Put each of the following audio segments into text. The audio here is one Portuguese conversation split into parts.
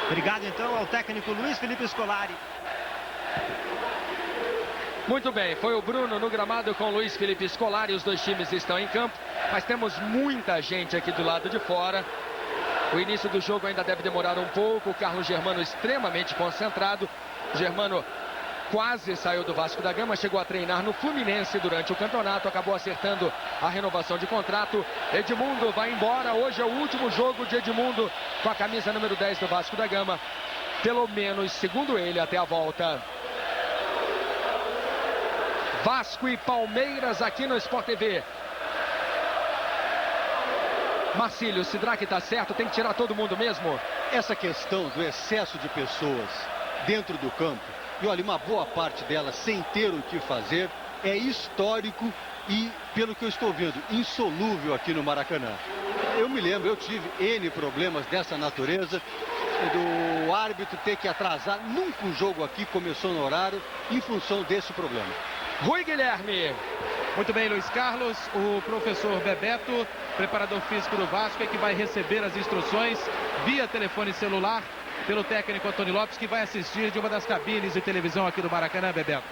Obrigado então ao técnico Luiz Felipe Scolari. Muito bem, foi o Bruno no gramado com o Luiz Felipe Scolari. Os dois times estão em campo, mas temos muita gente aqui do lado de fora. O início do jogo ainda deve demorar um pouco. O Carlos Germano extremamente concentrado. Germano quase saiu do Vasco da Gama, chegou a treinar no Fluminense durante o campeonato, acabou acertando a renovação de contrato. Edmundo vai embora, hoje é o último jogo de Edmundo com a camisa número 10 do Vasco da Gama, pelo menos, segundo ele, até a volta. Vasco e Palmeiras aqui no Sport TV. Marcílio, o Sidraque está certo, tem que tirar todo mundo mesmo? Essa questão do excesso de pessoas dentro do campo, e olha, uma boa parte delas sem ter o que fazer, é histórico e, pelo que eu estou vendo, insolúvel aqui no Maracanã. Eu me lembro, eu tive N problemas dessa natureza, do árbitro ter que atrasar. Nunca um jogo aqui começou no horário em função desse problema. Rui Guilherme. Muito bem, Luiz Carlos. O professor Bebeto, preparador físico do Vasco, é que vai receber as instruções via telefone celular pelo técnico Antônio Lopes, que vai assistir de uma das cabines de televisão aqui do Maracanã, Bebeto.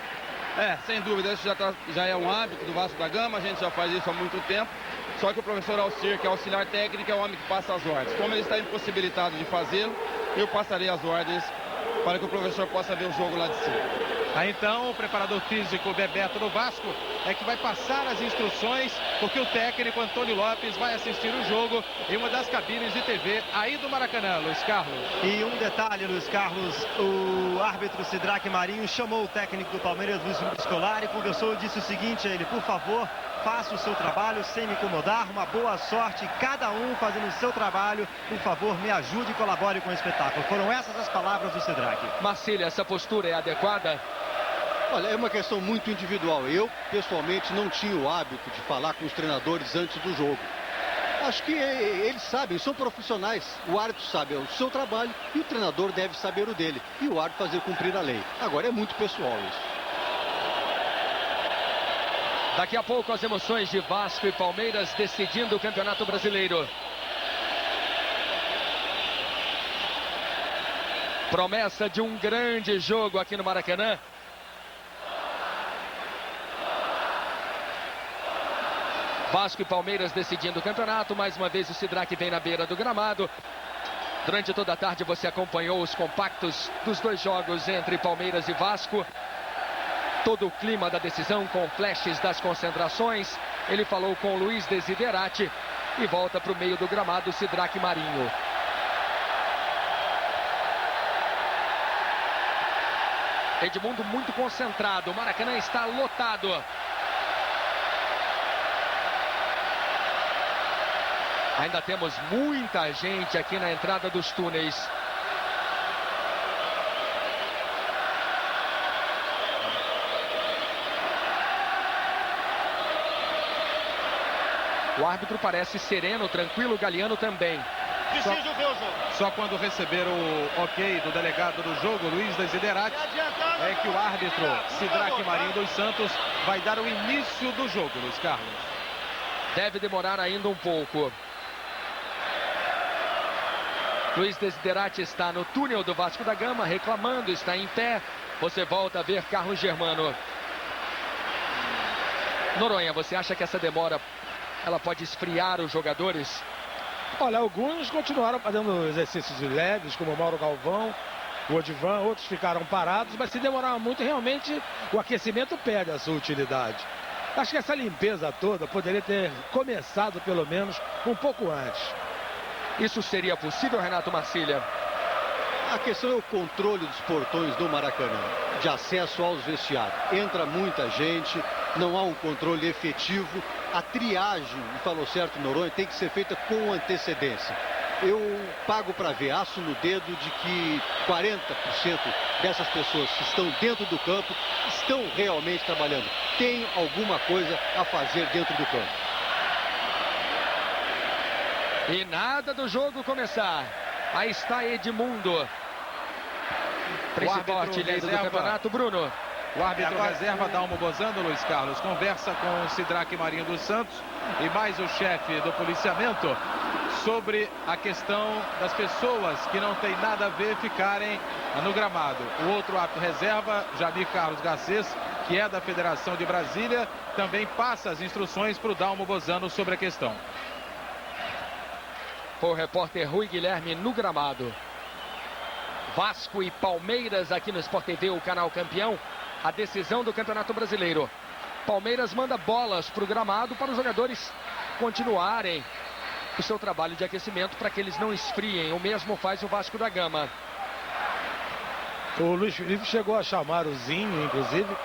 Sem dúvida, isso já é um hábito do Vasco da Gama, a gente já faz isso há muito tempo. Só que o professor Alcir, que é auxiliar técnico, é o homem que passa as ordens. Como ele está impossibilitado de fazê-lo, eu passarei as ordens para que o professor possa ver o jogo lá de cima. Aí então o preparador físico Bebeto do Vasco é que vai passar as instruções, porque o técnico Antônio Lopes vai assistir o jogo em uma das cabines de TV aí do Maracanã, Luiz Carlos. E um detalhe, Luiz Carlos, o árbitro Sidraque Marinho chamou o técnico do Palmeiras, Luiz Felipe Scolari, conversou e disse o seguinte a ele: por favor, faça o seu trabalho sem me incomodar, uma boa sorte, cada um fazendo o seu trabalho, por favor, me ajude e colabore com o espetáculo. Foram essas as palavras do Sidraque. Marcília, essa postura é adequada? Olha, é uma questão muito individual. Eu, pessoalmente, não tinha o hábito de falar com os treinadores antes do jogo. Acho que eles sabem, são profissionais. O árbitro sabe o seu trabalho e o treinador deve saber o dele. E o árbitro fazer cumprir a lei. Agora, é muito pessoal isso. Daqui a pouco as emoções de Vasco e Palmeiras decidindo o Campeonato Brasileiro. Promessa de um grande jogo aqui no Maracanã. Vasco e Palmeiras decidindo o campeonato. Mais uma vez o Sidraque vem na beira do gramado. Durante toda a tarde você acompanhou os compactos dos dois jogos entre Palmeiras e Vasco. Todo o clima da decisão com flashes das concentrações. Ele falou com o Luiz Desiderati e volta para o meio do gramado o Sidraque Marinho. Edmundo muito concentrado. O Maracanã está lotado. Ainda temos muita gente aqui na entrada dos túneis. O árbitro parece sereno, tranquilo, o Galeano também. Preciso ver o jogo. Só quando receber o ok do delegado do jogo, Luiz Desiderati, é que o árbitro Sidraque Marinho dos Santos vai dar o início do jogo, Luiz Carlos. Deve demorar ainda um pouco. Luiz Desiderati está no túnel do Vasco da Gama, reclamando, está em pé. Você volta a ver Carlos Germano. Noronha, você acha que essa demora ela pode esfriar os jogadores? Olha, alguns continuaram fazendo exercícios leves, como o Mauro Galvão, o Odivan, outros ficaram parados, mas se demorar muito, realmente o aquecimento perde a sua utilidade. Acho que essa limpeza toda poderia ter começado, pelo menos, um pouco antes. Isso seria possível, Renato Marcília? A questão é o controle dos portões do Maracanã, de acesso aos vestiários. Entra muita gente, não há um controle efetivo. A triagem, falou certo Noronha, tem que ser feita com antecedência. Eu pago para ver, aço no dedo de que 40% dessas pessoas que estão dentro do campo estão realmente trabalhando. Tem alguma coisa a fazer dentro do campo. E nada do jogo começar. Aí está Edmundo. Principal artilheiro do campeonato, Bruno. O árbitro reserva, Dalmo Bozano, Luiz Carlos, conversa com o Sidraque Marinho dos Santos e mais o chefe do policiamento sobre a questão das pessoas que não tem nada a ver ficarem no gramado. O outro árbitro reserva, Jamir Carlos Garcês, que é da Federação de Brasília, também passa as instruções para o Dalmo Bozano sobre a questão. Foi o repórter Rui Guilherme no gramado. Vasco e Palmeiras aqui no Sport TV, o canal campeão. A decisão do Campeonato Brasileiro. Palmeiras manda bolas para o gramado para os jogadores continuarem o seu trabalho de aquecimento para que eles não esfriem. O mesmo faz o Vasco da Gama. O Luiz Felipe chegou a chamar o Zinho, inclusive,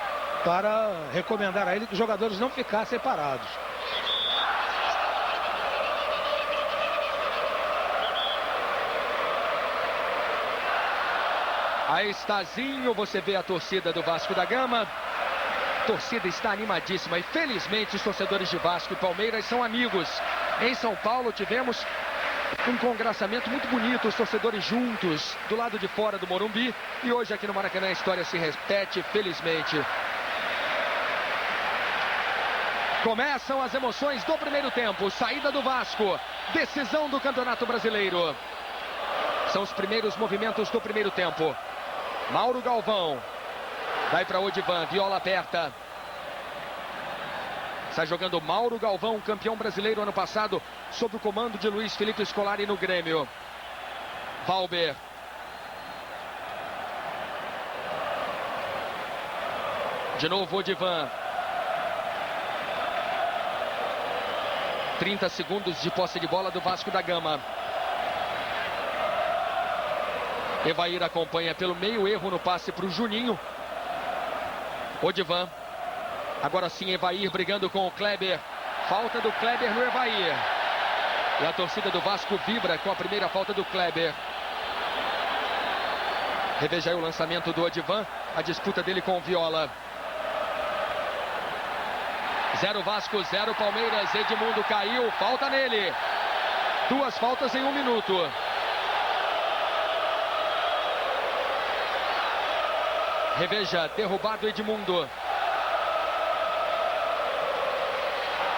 para recomendar a ele que os jogadores não ficassem parados. Aí está Zinho, você vê a torcida do Vasco da Gama. A torcida está animadíssima e felizmente os torcedores de Vasco e Palmeiras são amigos. Em São Paulo tivemos um congraçamento muito bonito, os torcedores juntos do lado de fora do Morumbi. E hoje aqui no Maracanã a história se repete, felizmente. Começam as emoções do primeiro tempo, saída do Vasco, decisão do Campeonato Brasileiro. São os primeiros movimentos do primeiro tempo. Mauro Galvão, vai para Odivan, Viola aperta. Está jogando Mauro Galvão, campeão brasileiro ano passado, sob o comando de Luiz Felipe Scolari no Grêmio. Valber. De novo Odivan. 30 segundos de posse de bola do Vasco da Gama. Evair acompanha pelo meio, erro no passe para o Juninho. Odivan. Agora sim Evair brigando com o Kleber. Falta do Kleber no Evair. E a torcida do Vasco vibra com a primeira falta do Kleber. Reveja aí o lançamento do Odivan. A disputa dele com o Viola. 0 Vasco, 0 Palmeiras. Edmundo caiu, falta nele. 2 faltas em 1 minuto. Reveja, derrubado Edmundo.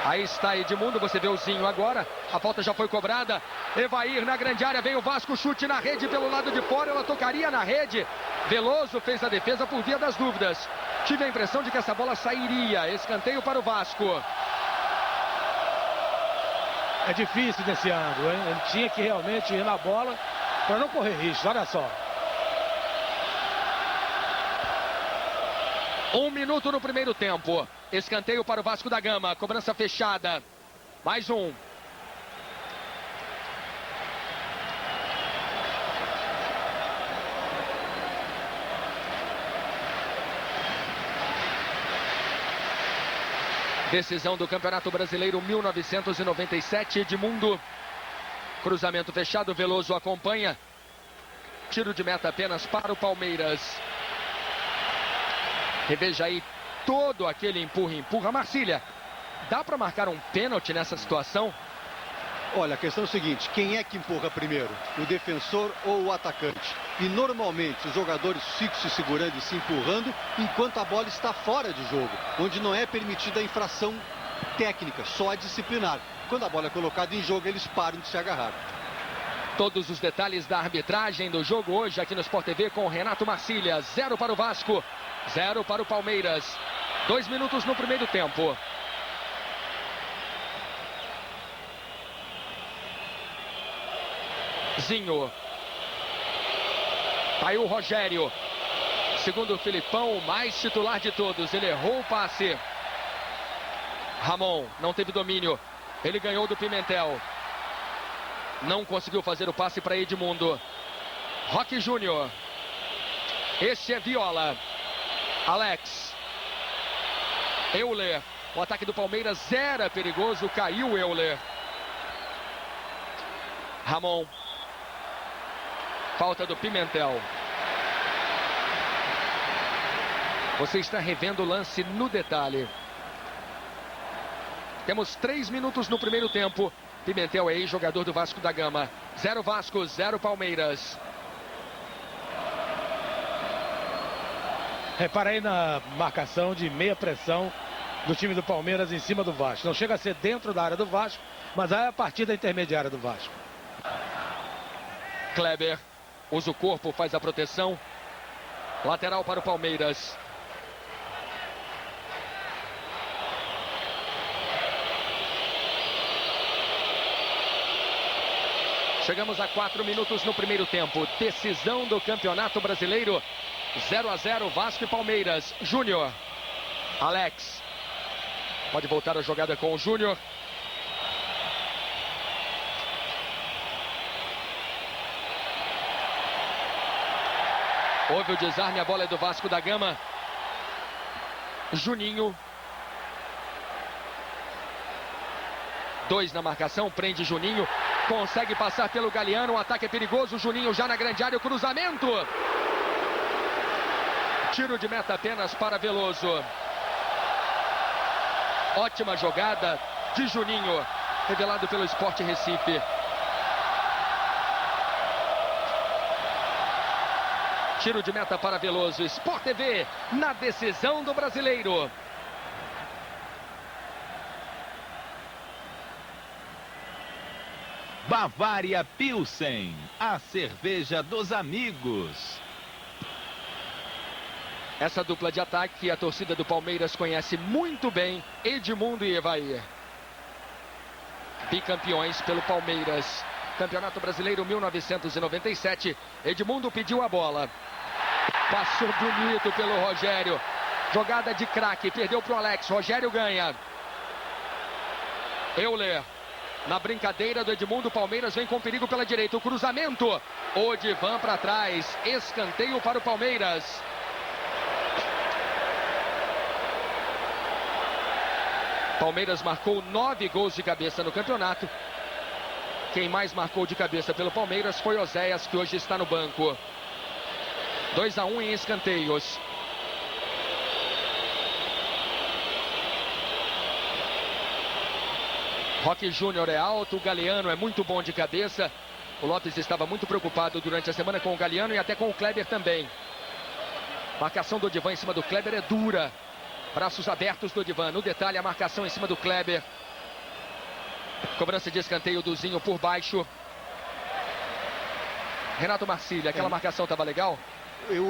Aí está Edmundo, você vê o Zinho agora. A falta já foi cobrada. Evair na grande área, vem o Vasco, chute na rede pelo lado de fora. Ela tocaria na rede. Veloso fez a defesa por via das dúvidas. Tive a impressão de que essa bola sairia. Escanteio para o Vasco. É difícil nesse ângulo, hein? Ele tinha que realmente ir na bola para não correr risco, olha só. 1 minuto no primeiro tempo. Escanteio para o Vasco da Gama. Cobrança fechada. Mais um. Decisão do Campeonato Brasileiro 1997. Edmundo. Cruzamento fechado. Veloso acompanha. Tiro de meta apenas para o Palmeiras. Reveja aí todo aquele empurra. Marcília, dá para marcar um pênalti nessa situação? Olha, a questão é o seguinte, quem é que empurra primeiro? O defensor ou o atacante? E normalmente os jogadores ficam se segurando e se empurrando enquanto a bola está fora de jogo, onde não é permitida a infração técnica, só a disciplinar. Quando a bola é colocada em jogo, eles param de se agarrar. Todos os detalhes da arbitragem do jogo hoje aqui no Sport TV com o Renato Marcília. 0 para o Vasco, 0 para o Palmeiras. 2 minutos no primeiro tempo. Zinho. Caiu o Rogério. Segundo o Filipão, o mais titular de todos. Ele errou o passe. Ramon não teve domínio. Ele ganhou do Pimentel. Não conseguiu fazer o passe para Edmundo. Roque Júnior. Este é Viola. Alex. Euler. O ataque do Palmeiras era perigoso. Caiu Euler. Ramon. Falta do Pimentel. Você está revendo o lance no detalhe. Temos 3 minutos no primeiro tempo. Pimentel é ex-jogador do Vasco da Gama. 0 Vasco, 0 Palmeiras. Repara aí na marcação de meia pressão do time do Palmeiras em cima do Vasco. Não chega a ser dentro da área do Vasco, mas é a partida intermediária do Vasco. Kleber usa o corpo, faz a proteção. Lateral para o Palmeiras. Chegamos a 4 minutos no primeiro tempo. Decisão do Campeonato Brasileiro. 0-0, Vasco e Palmeiras. Júnior. Alex. Pode voltar a jogada com o Júnior. Houve o desarme, a bola é do Vasco da Gama. Juninho. 2 na marcação, prende Juninho. Consegue passar pelo Galeano, o ataque é perigoso. Juninho já na grande área, o cruzamento. Tiro de meta apenas para Veloso. Ótima jogada de Juninho, revelado pelo Sport Recife. Tiro de meta para Veloso. Sport TV na decisão do Brasileiro. Bavária Pilsen, a cerveja dos amigos. Essa dupla de ataque a torcida do Palmeiras conhece muito bem. Edmundo e Evair. Bicampeões pelo Palmeiras. Campeonato Brasileiro 1997. Edmundo pediu a bola. Passou bonito pelo Rogério. Jogada de craque. Perdeu para o Alex. Rogério ganha. Euler. Na brincadeira do Edmundo, o Palmeiras vem com perigo pela direita. O cruzamento. Odivan para trás. Escanteio para o Palmeiras. Palmeiras marcou 9 gols de cabeça no campeonato. Quem mais marcou de cabeça pelo Palmeiras foi Oséias, que hoje está no banco. 2-1 em escanteios. Roque Júnior é alto, o Galeano é muito bom de cabeça. O Lopes estava muito preocupado durante a semana com o Galeano e até com o Kleber também. Marcação do Odivan em cima do Kleber é dura. Braços abertos do Odivan. No detalhe, a marcação em cima do Kleber. Cobrança de escanteio do Zinho por baixo. Renato Marcília, aquela marcação estava legal?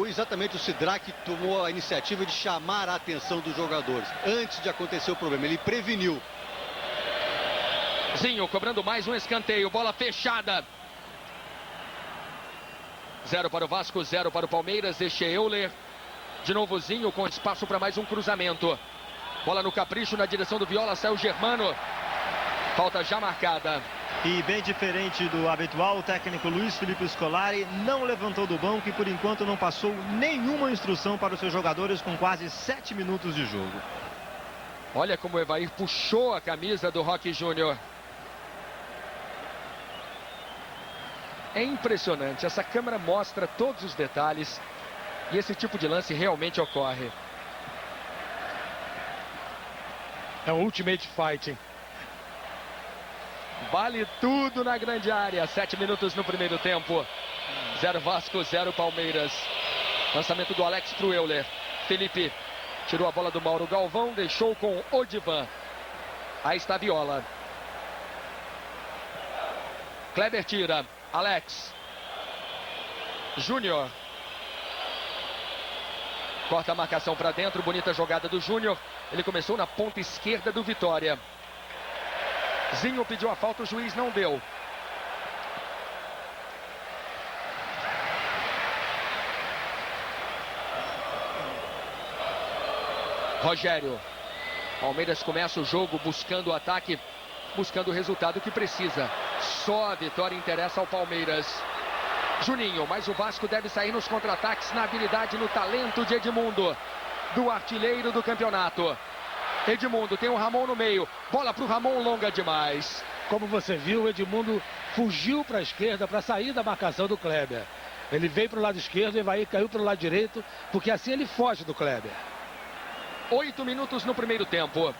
Exatamente, o Sidraque tomou a iniciativa de chamar a atenção dos jogadores antes de acontecer o problema. Ele preveniu. Zinho cobrando mais um escanteio. Bola fechada. 0 para o Vasco, 0 para o Palmeiras. Deixa Euler. De novo Zinho com espaço para mais um cruzamento. Bola no capricho na direção do Viola. Saiu Germano. Falta já marcada. E bem diferente do habitual, o técnico Luiz Felipe Scolari não levantou do banco e por enquanto não passou nenhuma instrução para os seus jogadores com quase 7 minutos de jogo. Olha como o Evair puxou a camisa do Roque Júnior. É impressionante, essa câmera mostra todos os detalhes e esse tipo de lance realmente ocorre. É um ultimate fighting. Vale tudo na grande área. 7 minutos no primeiro tempo. 0 Vasco, 0 Palmeiras. Lançamento do Alex pro Euler. Felipe tirou a bola do Mauro Galvão, deixou com Odivan. Aí está a Viola. Kleber tira. Alex. Júnior. Corta a marcação para dentro. Bonita jogada do Júnior. Ele começou na ponta esquerda do Vitória. Zinho pediu a falta, o juiz não deu. Rogério. Palmeiras começa o jogo buscando o ataque, buscando o resultado que precisa. Só a vitória interessa ao Palmeiras. Juninho, mas o Vasco deve sair nos contra-ataques, na habilidade, no talento de Edmundo, do artilheiro do campeonato. Edmundo tem o Ramon no meio. Bola para o Ramon, longa demais. Como você viu, o Edmundo fugiu para a esquerda para sair da marcação do Kleber. Ele veio para o lado esquerdo e Evair caiu para o lado direito, porque assim ele foge do Kleber. 8 minutos no primeiro tempo.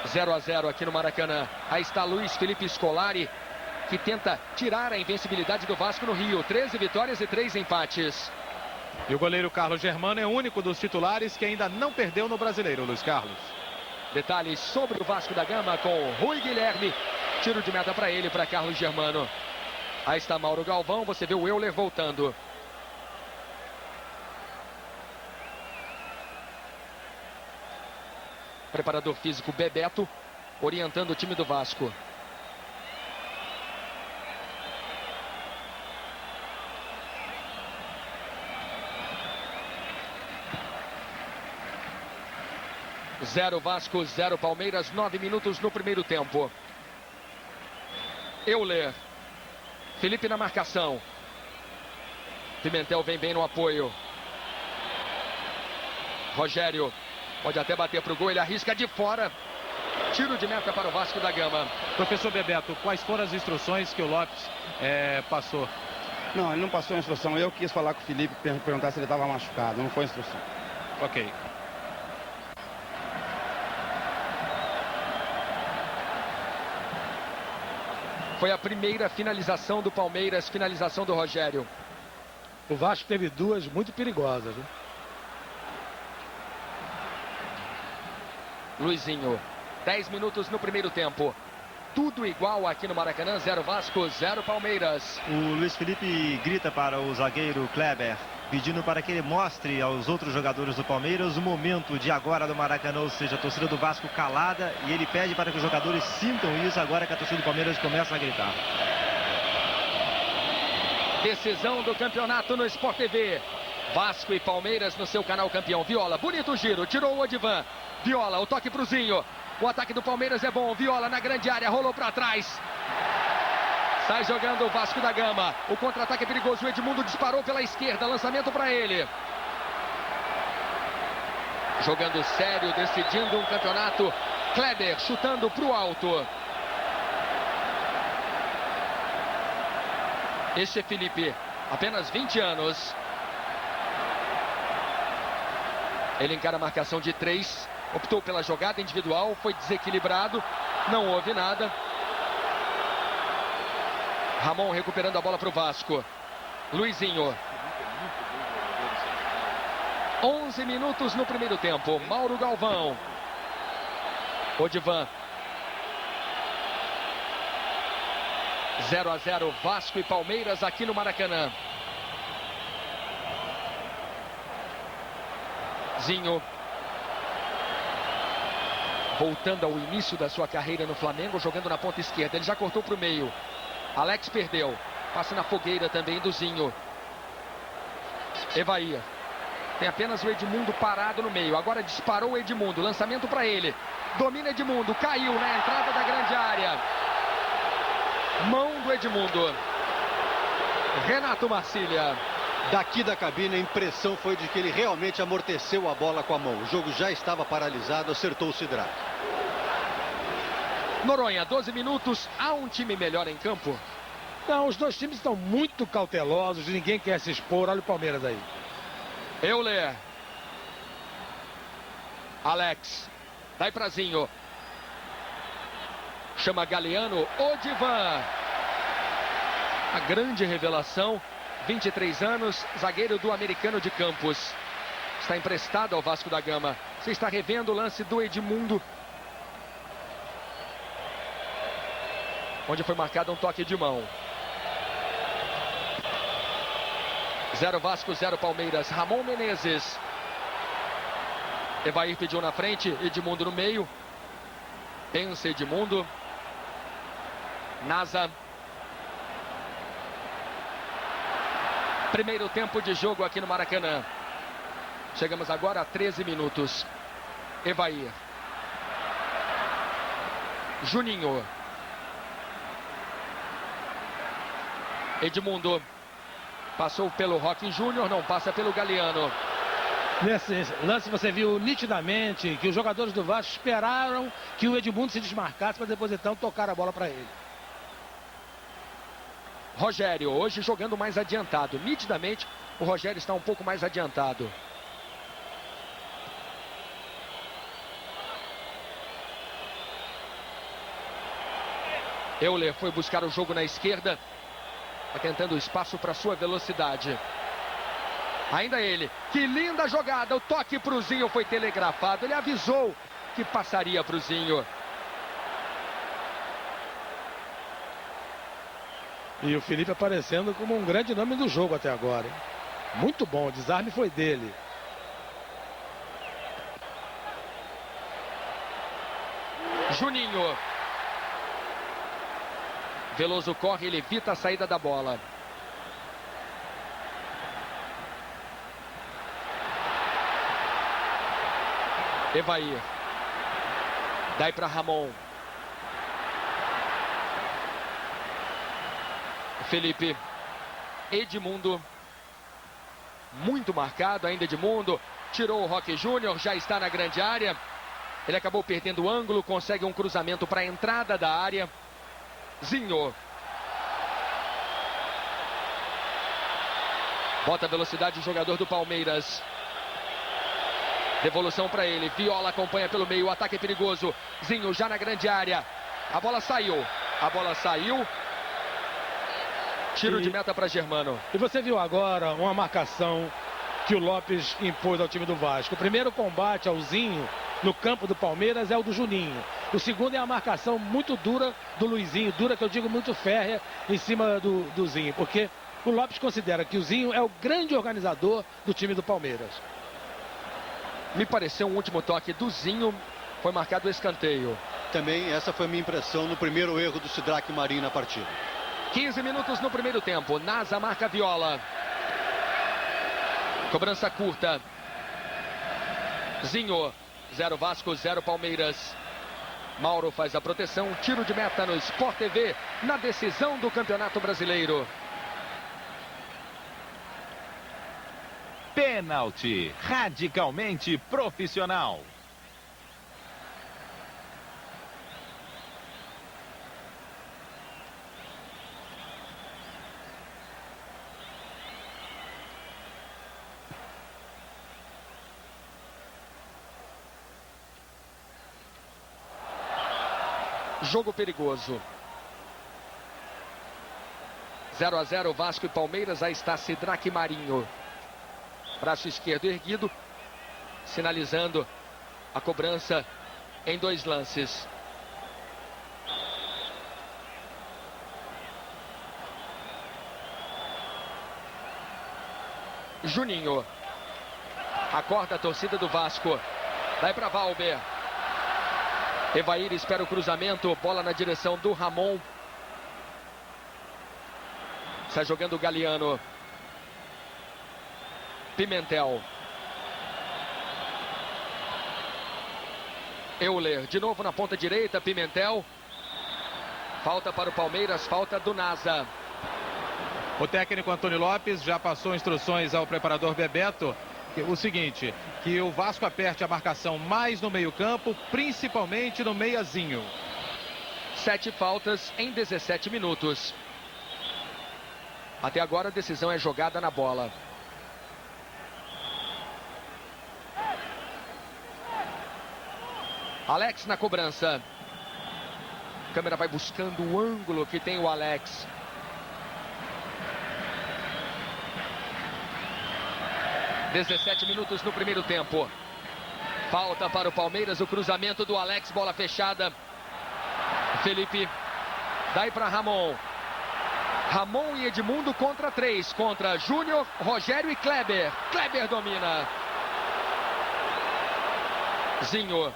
0-0 aqui no Maracanã. Aí está Luiz Felipe Scolari, que tenta tirar a invencibilidade do Vasco no Rio. 13 vitórias e 3 empates. E o goleiro Carlos Germano é o único dos titulares que ainda não perdeu no Brasileiro, Luiz Carlos. Detalhes sobre o Vasco da Gama com Rui Guilherme, Tiro de meta para ele, para Carlos Germano. Aí está Mauro Galvão, você vê o Euler voltando. Preparador físico Bebeto, orientando o time do Vasco. Zero Vasco, 0 Palmeiras, 9 minutos no primeiro tempo. Euler. Felipe na marcação. Pimentel vem bem no apoio. Rogério pode até bater para o gol, ele arrisca de fora. Tiro de meta para o Vasco da Gama. Professor Bebeto, quais foram as instruções que o Lopes passou? Não, ele não passou a instrução. Eu quis falar com o Felipe, perguntar se ele estava machucado. Não foi instrução. Ok. Foi a primeira finalização do Palmeiras, finalização do Rogério. O Vasco teve duas muito perigosas, né? Luizinho, 10 minutos no primeiro tempo. Tudo igual aqui no Maracanã, 0 Vasco, 0 Palmeiras. O Luiz Felipe grita para o zagueiro Kleber, pedindo para que ele mostre aos outros jogadores do Palmeiras o momento de agora do Maracanã, ou seja, a torcida do Vasco calada, e ele pede para que os jogadores sintam isso agora que a torcida do Palmeiras começa a gritar. Decisão do campeonato no Sport TV. Vasco e Palmeiras no seu canal campeão. Viola, bonito giro, tirou o Odivan. Viola, o toque pro Zinho. O ataque do Palmeiras é bom. Viola na grande área, rolou para trás. Sai jogando o Vasco da Gama. O contra-ataque é perigoso. O Edmundo disparou pela esquerda. Lançamento para ele. Jogando sério, decidindo um campeonato. Kleber chutando pro alto. Este é Felipe, apenas 20 anos. Ele encara a marcação de 3. Optou pela jogada individual, foi desequilibrado. Não houve nada. Ramon recuperando a bola para o Vasco. Luizinho. 11 minutos no primeiro tempo. Mauro Galvão. Odivan. 0-0 Vasco e Palmeiras aqui no Maracanã. Zinho. Voltando ao início da sua carreira no Flamengo, jogando na ponta esquerda. Ele já cortou para o meio. Alex perdeu. Passa na fogueira também do Zinho. Evair. Tem apenas o Edmundo parado no meio. Agora disparou o Edmundo. Lançamento para ele. Domina Edmundo. Caiu na entrada da grande área. Mão do Edmundo. Renato Marcília. Daqui da cabine a impressão foi de que ele realmente amorteceu a bola com a mão. O jogo já estava paralisado, acertou o Sidrak. Noronha, 12 minutos. Há um time melhor em campo? Não, os dois times estão muito cautelosos. Ninguém quer se expor. Olha o Palmeiras aí. Euler. Alex. Dai pra Zinho. Chama Galeano. Odivan. A grande revelação. 23 anos, zagueiro do Americano de Campos. Está emprestado ao Vasco da Gama. Você está revendo o lance do Edmundo, onde foi marcado um toque de mão. 0 Vasco, 0 Palmeiras. Ramon Menezes. Evair pediu na frente, Edmundo no meio. Pensa Edmundo. Nasa. Primeiro tempo de jogo aqui no Maracanã. Chegamos agora a 13 minutos. Evair. Juninho. Edmundo. Passou pelo Roque Júnior, não passa pelo Galeano. Nesse lance você viu nitidamente que os jogadores do Vasco esperaram que o Edmundo se desmarcasse para depois então tocar a bola para ele. Rogério, hoje jogando mais adiantado. Nitidamente, o Rogério está um pouco mais adiantado. Euler foi buscar o jogo na esquerda. Está tentando espaço para sua velocidade. Ainda ele. Que linda jogada. O toque para o Zinho foi telegrafado. Ele avisou que passaria para o Zinho. E o Felipe aparecendo como um grande nome do jogo até agora, hein? Muito bom, o desarme foi dele. Juninho. Veloso corre, ele evita a saída da bola. Evair. Dai para Ramon. Felipe. Edmundo. Muito marcado ainda Edmundo. Tirou o Roque Júnior, já está na grande área. Ele acabou perdendo o ângulo, consegue um cruzamento para a entrada da área. Zinho. Bota velocidade o jogador do Palmeiras. Devolução para ele. Viola acompanha pelo meio. O ataque é perigoso. Zinho já na grande área. A bola saiu. A bola saiu. Tiro de meta para Germano. E você viu agora uma marcação que o Lopes impôs ao time do Vasco. O primeiro combate ao Zinho no campo do Palmeiras é o do Juninho. O segundo é a marcação muito dura do Luizinho. Dura que eu digo muito férrea em cima do Zinho. Porque o Lopes considera que o Zinho é o grande organizador do time do Palmeiras. Me pareceu um último toque do Zinho. Foi marcado o escanteio. Também essa foi a minha impressão no primeiro erro do Sidraque Marinho na partida. 15 minutos no primeiro tempo. Nasa marca Viola. Cobrança curta. Zinho. 0 Vasco, 0 Palmeiras. Mauro faz a proteção. Tiro de meta no Sport TV. Na decisão do Campeonato Brasileiro. Pênalti. Radicalmente profissional. Jogo perigoso. 0 a 0 Vasco e Palmeiras. Aí está Sidraque Marinho. Braço esquerdo erguido. Sinalizando a cobrança em 2 lances. Juninho. Acorda a torcida do Vasco. Vai para Valber. Evair espera o cruzamento. Bola na direção do Ramon. Sai jogando o Galeano. Pimentel. Euler. De novo na ponta direita. Pimentel. Falta para o Palmeiras. Falta do Nasa. O técnico Antônio Lopes já passou instruções ao preparador Bebeto. O seguinte, que o Vasco aperte a marcação mais no meio-campo, principalmente no meiazinho. 7 faltas em 17 minutos. Até agora a decisão é jogada na bola. Alex na cobrança. A câmera vai buscando o ângulo que tem o Alex. – 17 minutos no primeiro tempo. Falta para o Palmeiras, o cruzamento do Alex, bola fechada. Felipe, dai para Ramon. Ramon e Edmundo contra 3, contra Júnior, Rogério e Kleber. Kleber domina. Zinho.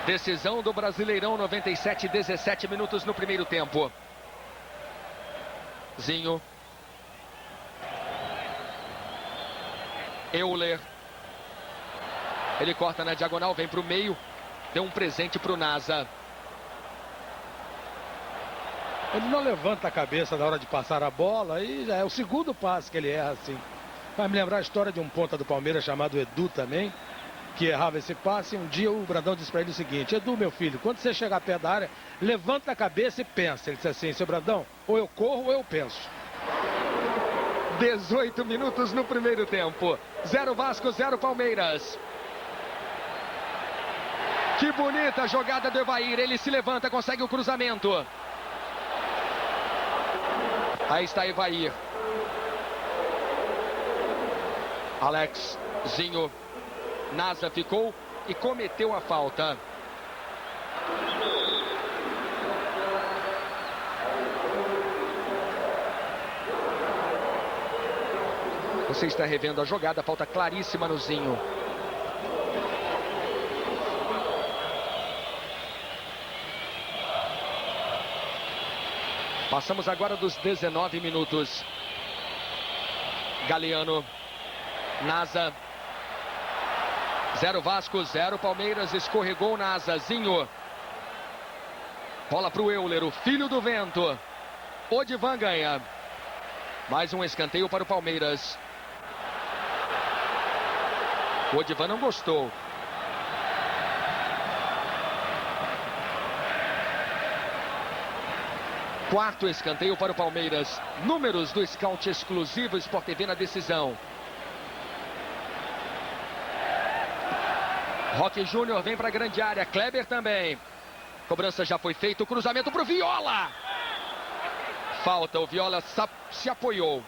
Decisão do Brasileirão, 97, 17 minutos no primeiro tempo. Zinho. Euler. Ele corta na diagonal, vem para o meio. Deu um presente para o Nasa. Ele não levanta a cabeça na hora de passar a bola e já é o segundo passe que ele erra assim. Vai me lembrar a história de um ponta do Palmeiras chamado Edu também, que errava esse passe. Um dia o Brandão disse para ele o seguinte: Edu, meu filho, quando você chegar perto da área, levanta a cabeça e pensa. Ele disse assim: seu Brandão, ou eu corro ou eu penso. 18 minutos no primeiro tempo. 0 Vasco, 0 Palmeiras. Que bonita jogada do Evair. Ele se levanta, consegue o cruzamento. Aí está Evair. Alex, Zinho. Nasa ficou e cometeu a falta. Você está revendo a jogada, falta claríssima no Zinho. Passamos agora dos 19 minutos. Galeano, Nasa, 0 Vasco, 0 Palmeiras, escorregou Nasa, Zinho. Bola para o Euler, o filho do vento. Odivan ganha. Mais um escanteio para o Palmeiras. O Odivan não gostou. Quarto escanteio para o Palmeiras. Números do scout exclusivo Sport TV na decisão. Roque Júnior vem para a grande área. Kleber também. Cobrança já foi feita. O cruzamento para o Viola. Falta. O Viola se apoiou.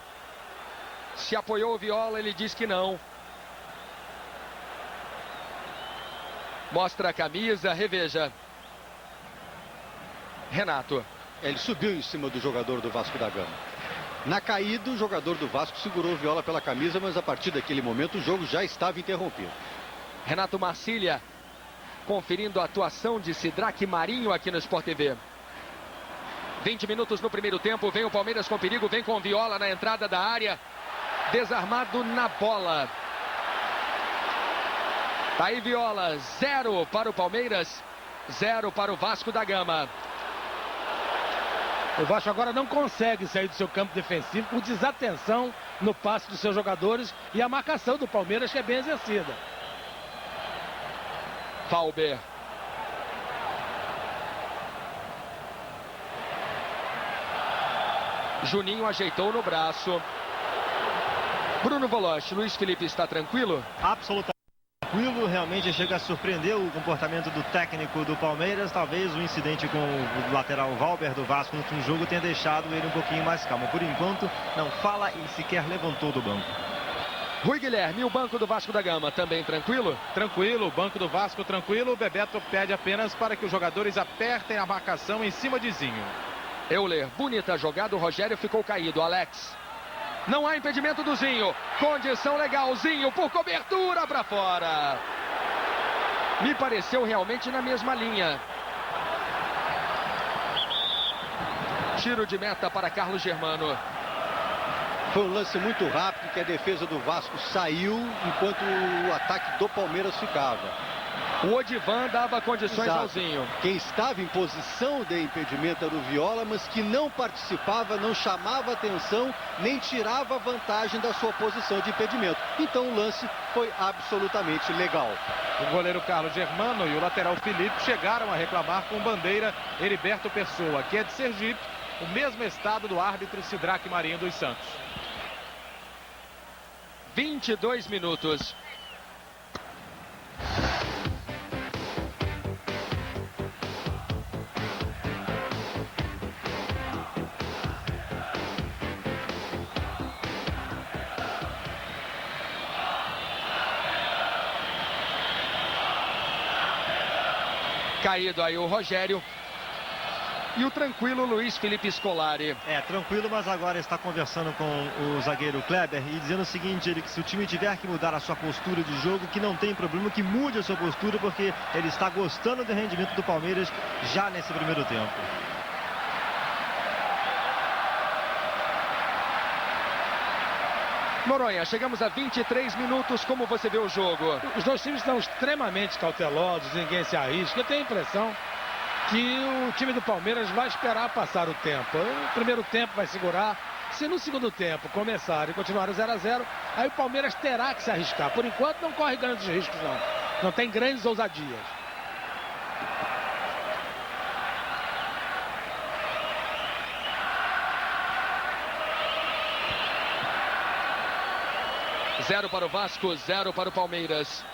Se apoiou o Viola. Ele diz que não. Mostra a camisa. Reveja. Renato. Ele subiu em cima do jogador do Vasco da Gama. Na caída, o jogador do Vasco segurou o Viola pela camisa, mas a partir daquele momento o jogo já estava interrompido. Renato Marcília conferindo a atuação de Sidraque Marinho aqui no Sport TV. 20 minutos no primeiro tempo, vem o Palmeiras com perigo, vem com Viola na entrada da área. Desarmado na bola. Tá aí Viola, 0 para o Palmeiras, 0 para o Vasco da Gama. O Vasco agora não consegue sair do seu campo defensivo por desatenção no passe dos seus jogadores e a marcação do Palmeiras, que é bem exercida. Valber. Juninho ajeitou no braço. Bruno Voloche, Luiz Felipe está tranquilo? Absolutamente tranquilo, realmente chega a surpreender o comportamento do técnico do Palmeiras. Talvez o incidente com o lateral Valber do Vasco no último jogo tenha deixado ele um pouquinho mais calmo. Por enquanto, não fala e sequer levantou do banco. Rui Guilherme, o banco do Vasco da Gama, também tranquilo? Tranquilo, o banco do Vasco tranquilo. O Bebeto pede apenas para que os jogadores apertem a marcação em cima de Zinho. Euler, bonita jogada, o Rogério ficou caído. Alex. Não há impedimento do Zinho. Condição legal, Zinho por cobertura para fora. Me pareceu realmente na mesma linha. Tiro de meta para Carlos Germano. Foi um lance muito rápido que a defesa do Vasco saiu enquanto o ataque do Palmeiras ficava. O Odivan dava condições ao Zinho. Quem estava em posição de impedimento era o Viola, mas que não participava, não chamava atenção, nem tirava vantagem da sua posição de impedimento. Então o lance foi absolutamente legal. O goleiro Carlos Germano e o lateral Felipe chegaram a reclamar com bandeira Heriberto Pessoa, que é de Sergipe, o mesmo estado do árbitro Sidraque Marinho dos Santos. 22 minutos. Caído aí o Rogério. E o tranquilo Luiz Felipe Scolari. Tranquilo, mas agora está conversando com o zagueiro Kleber e dizendo o seguinte, que se o time tiver que mudar a sua postura de jogo, que não tem problema, que mude a sua postura, porque ele está gostando do rendimento do Palmeiras já nesse primeiro tempo. Noronha, chegamos a 23 minutos, como você vê o jogo? Os dois times estão extremamente cautelosos, ninguém se arrisca. Eu tenho a impressão que o time do Palmeiras vai esperar passar o tempo. O primeiro tempo vai segurar. Se no segundo tempo começar e continuar o 0 a 0, aí o Palmeiras terá que se arriscar. Por enquanto não corre grandes riscos, não. Não tem grandes ousadias. Zero para o Vasco, 0 para o Palmeiras.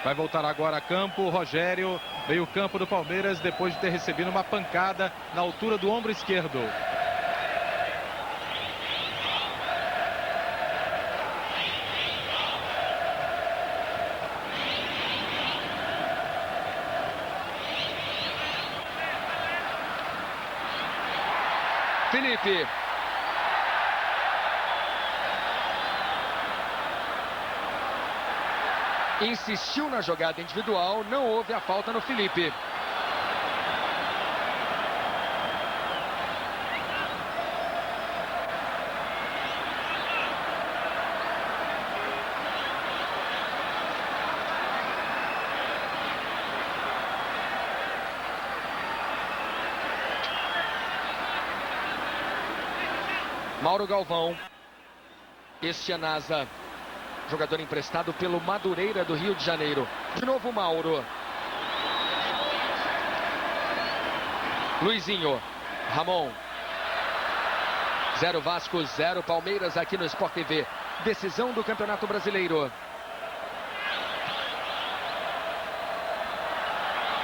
Vai voltar agora a campo o Rogério, meio campo do Palmeiras, depois de ter recebido uma pancada na altura do ombro esquerdo. Felipe. insistiu na jogada individual, não houve a falta no Felipe. Mauro Galvão, este é Nasa, jogador emprestado pelo Madureira do Rio de Janeiro. De novo Mauro. Luizinho, Ramon. 0 Vasco, 0 Palmeiras aqui no Sport TV. Decisão do Campeonato Brasileiro.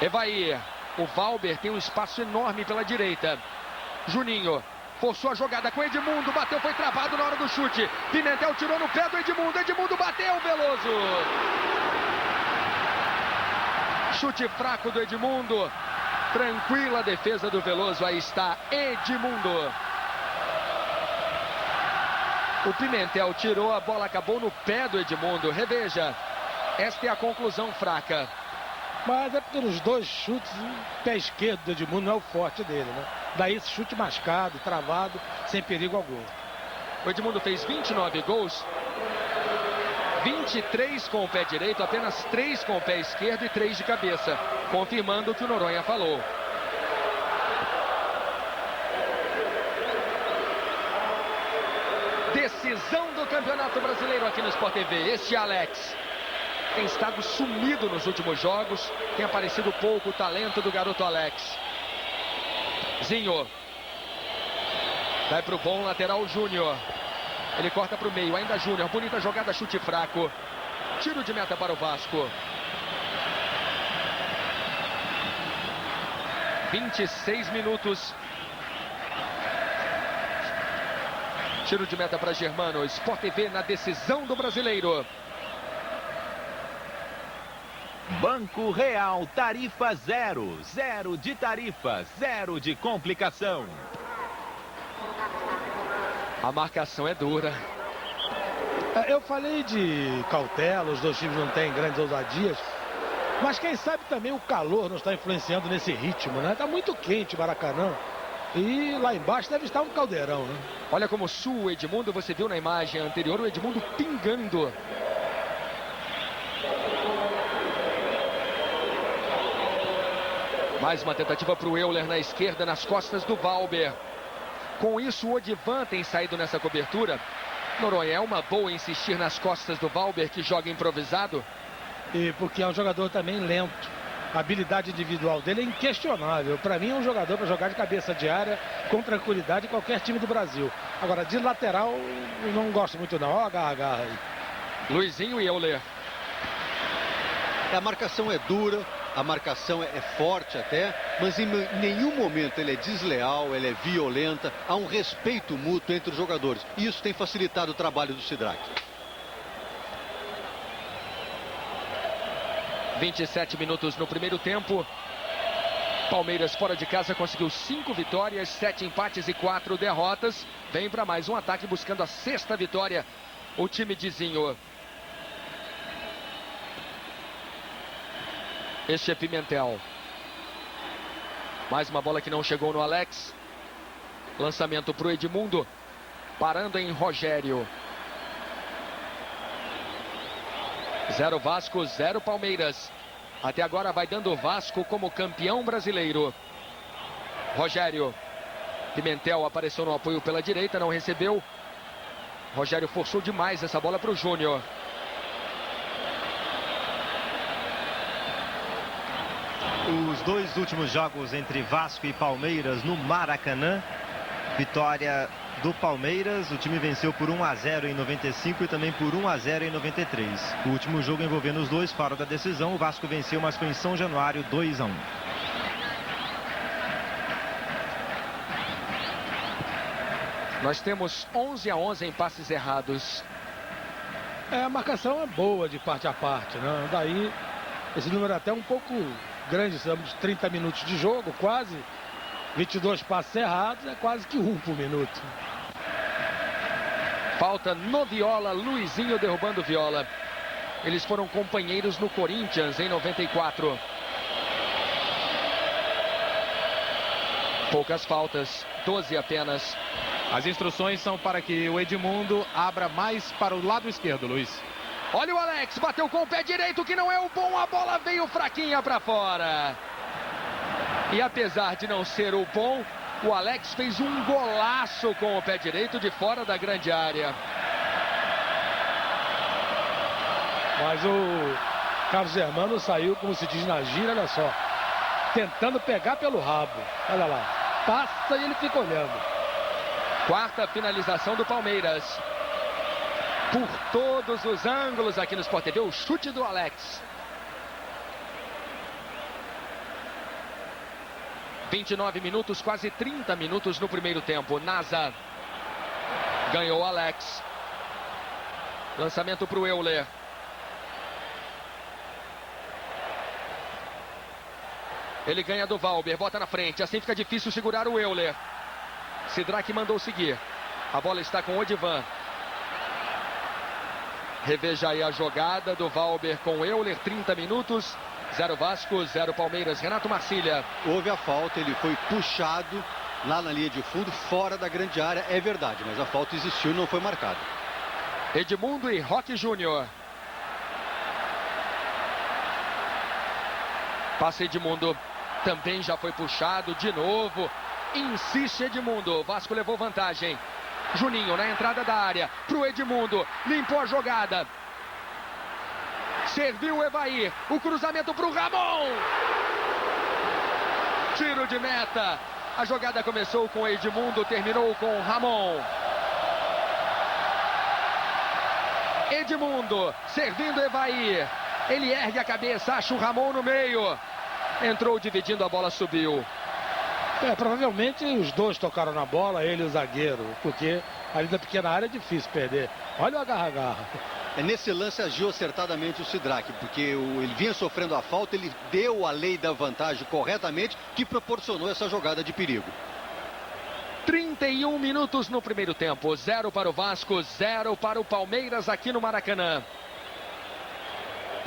Evair, o Valber tem um espaço enorme pela direita. Juninho. Forçou a jogada com Edmundo, bateu, foi travado na hora do chute. Pimentel tirou no pé do Edmundo, Edmundo bateu, Veloso. Chute fraco do Edmundo. Tranquila a defesa do Veloso, aí está Edmundo. O Pimentel tirou, a bola acabou no pé do Edmundo. Reveja, esta é a conclusão fraca. Mas é porque nos dois chutes, o pé esquerdo do Edmundo não é o forte dele, né? Daí esse chute mascado, travado, sem perigo algum. O Edmundo fez 29 gols, 23 com o pé direito, apenas 3 com o pé esquerdo e 3 de cabeça, confirmando o que o Noronha falou. Decisão do Campeonato Brasileiro aqui no Sport TV. Este Alex tem estado sumido nos últimos jogos, tem aparecido pouco o talento do garoto Alex. Zinho. Vai pro bom lateral Júnior. Ele corta pro meio, ainda Júnior. Bonita jogada, chute fraco. Tiro de meta para o Vasco. 26 minutos. Tiro de meta para Germano. Sport TV na decisão do Brasileiro. Banco Real, tarifa 0. 0 de tarifa, 0 de complicação. A marcação é dura. Eu falei de cautela, os dois times não têm grandes ousadias. Mas quem sabe também o calor não está influenciando nesse ritmo, né? Está muito quente o Maracanã. E lá embaixo deve estar um caldeirão, né? Olha como sua o Edmundo, você viu na imagem anterior o Edmundo pingando. Mais uma tentativa para o Euler na esquerda, nas costas do Valber. Com isso, o Odivan tem saído nessa cobertura. Noronha, é uma boa insistir nas costas do Valber, que joga improvisado. E porque é um jogador também lento. A habilidade individual dele é inquestionável. Para mim é um jogador para jogar de cabeça de área com tranquilidade em qualquer time do Brasil. Agora, de lateral, eu não gosto muito não. Ó, agarra aí. Luizinho e Euler. A marcação é dura. A marcação é forte até, mas em nenhum momento ele é desleal, ela é violenta. Há um respeito mútuo entre os jogadores. E isso tem facilitado o trabalho do Sidraque. 27 minutos no primeiro tempo. Palmeiras fora de casa conseguiu 5 vitórias, 7 empates e 4 derrotas. Vem para mais um ataque buscando a 6ª vitória. O time de Zinho. Este é Pimentel. Mais uma bola que não chegou no Alex. Lançamento para o Edmundo. Parando em Rogério. 0 Vasco, 0 Palmeiras. Até agora vai dando o Vasco como campeão brasileiro. Rogério. Pimentel apareceu no apoio pela direita, não recebeu. Rogério forçou demais essa bola para o Júnior. Os dois últimos jogos entre Vasco e Palmeiras no Maracanã. Vitória do Palmeiras, o time venceu por 1-0 em 95 e também por 1-0 em 93. O último jogo envolvendo os dois fora da decisão, o Vasco venceu, mas foi em São Januário 2-1. Nós temos 11-11 em passes errados. A marcação é boa de parte a parte, né? Daí, esse número é até um pouco grande, estamos 30 minutos de jogo, quase 22 passes errados, é quase que 1 por minuto. Falta no Viola, Luizinho derrubando o Viola. Eles foram companheiros no Corinthians em 94. Poucas faltas, 12 apenas. As instruções são para que o Edmundo abra mais para o lado esquerdo, Luiz. Olha o Alex, bateu com o pé direito, que não é o bom, a bola veio fraquinha para fora. E apesar de não ser o bom, o Alex fez um golaço com o pé direito de fora da grande área. Mas o Carlos Germano saiu, como se diz na gíria, olha só, tentando pegar pelo rabo. Olha lá, passa e ele fica olhando. Quarta finalização do Palmeiras. Por todos os ângulos aqui no Sport TV, o chute do Alex. 29 minutos, quase 30 minutos no primeiro tempo. Nasa ganhou Alex. Lançamento para o Euler. Ele ganha do Valber, bota na frente, assim fica difícil segurar o Euler. Sidrak mandou seguir. A bola está com o Odivan. Reveja aí a jogada do Valber com o Euler, 30 minutos. 0 Vasco, 0 Palmeiras. Renato Marcília. Houve a falta, ele foi puxado lá na linha de fundo, fora da grande área, é verdade, mas a falta existiu e não foi marcada. Edmundo e Roque Júnior. Passa Edmundo, também já foi puxado de novo. Insiste Edmundo, Vasco levou vantagem. Juninho na entrada da área, pro Edmundo, limpou a jogada. Serviu o Evair, o cruzamento pro Ramon. Tiro de meta. A jogada começou com Edmundo, terminou com Ramon. Edmundo, servindo Evair. Ele ergue a cabeça, acha o Ramon no meio. Entrou dividindo, a bola subiu. Provavelmente os dois tocaram na bola, ele e o zagueiro, porque ali da pequena área é difícil perder. Olha o agarra-agarra. Nesse lance agiu acertadamente o Sidrak, porque ele vinha sofrendo a falta, ele deu a lei da vantagem corretamente, que proporcionou essa jogada de perigo. 31 minutos no primeiro tempo, 0 para o Vasco, 0 para o Palmeiras aqui no Maracanã.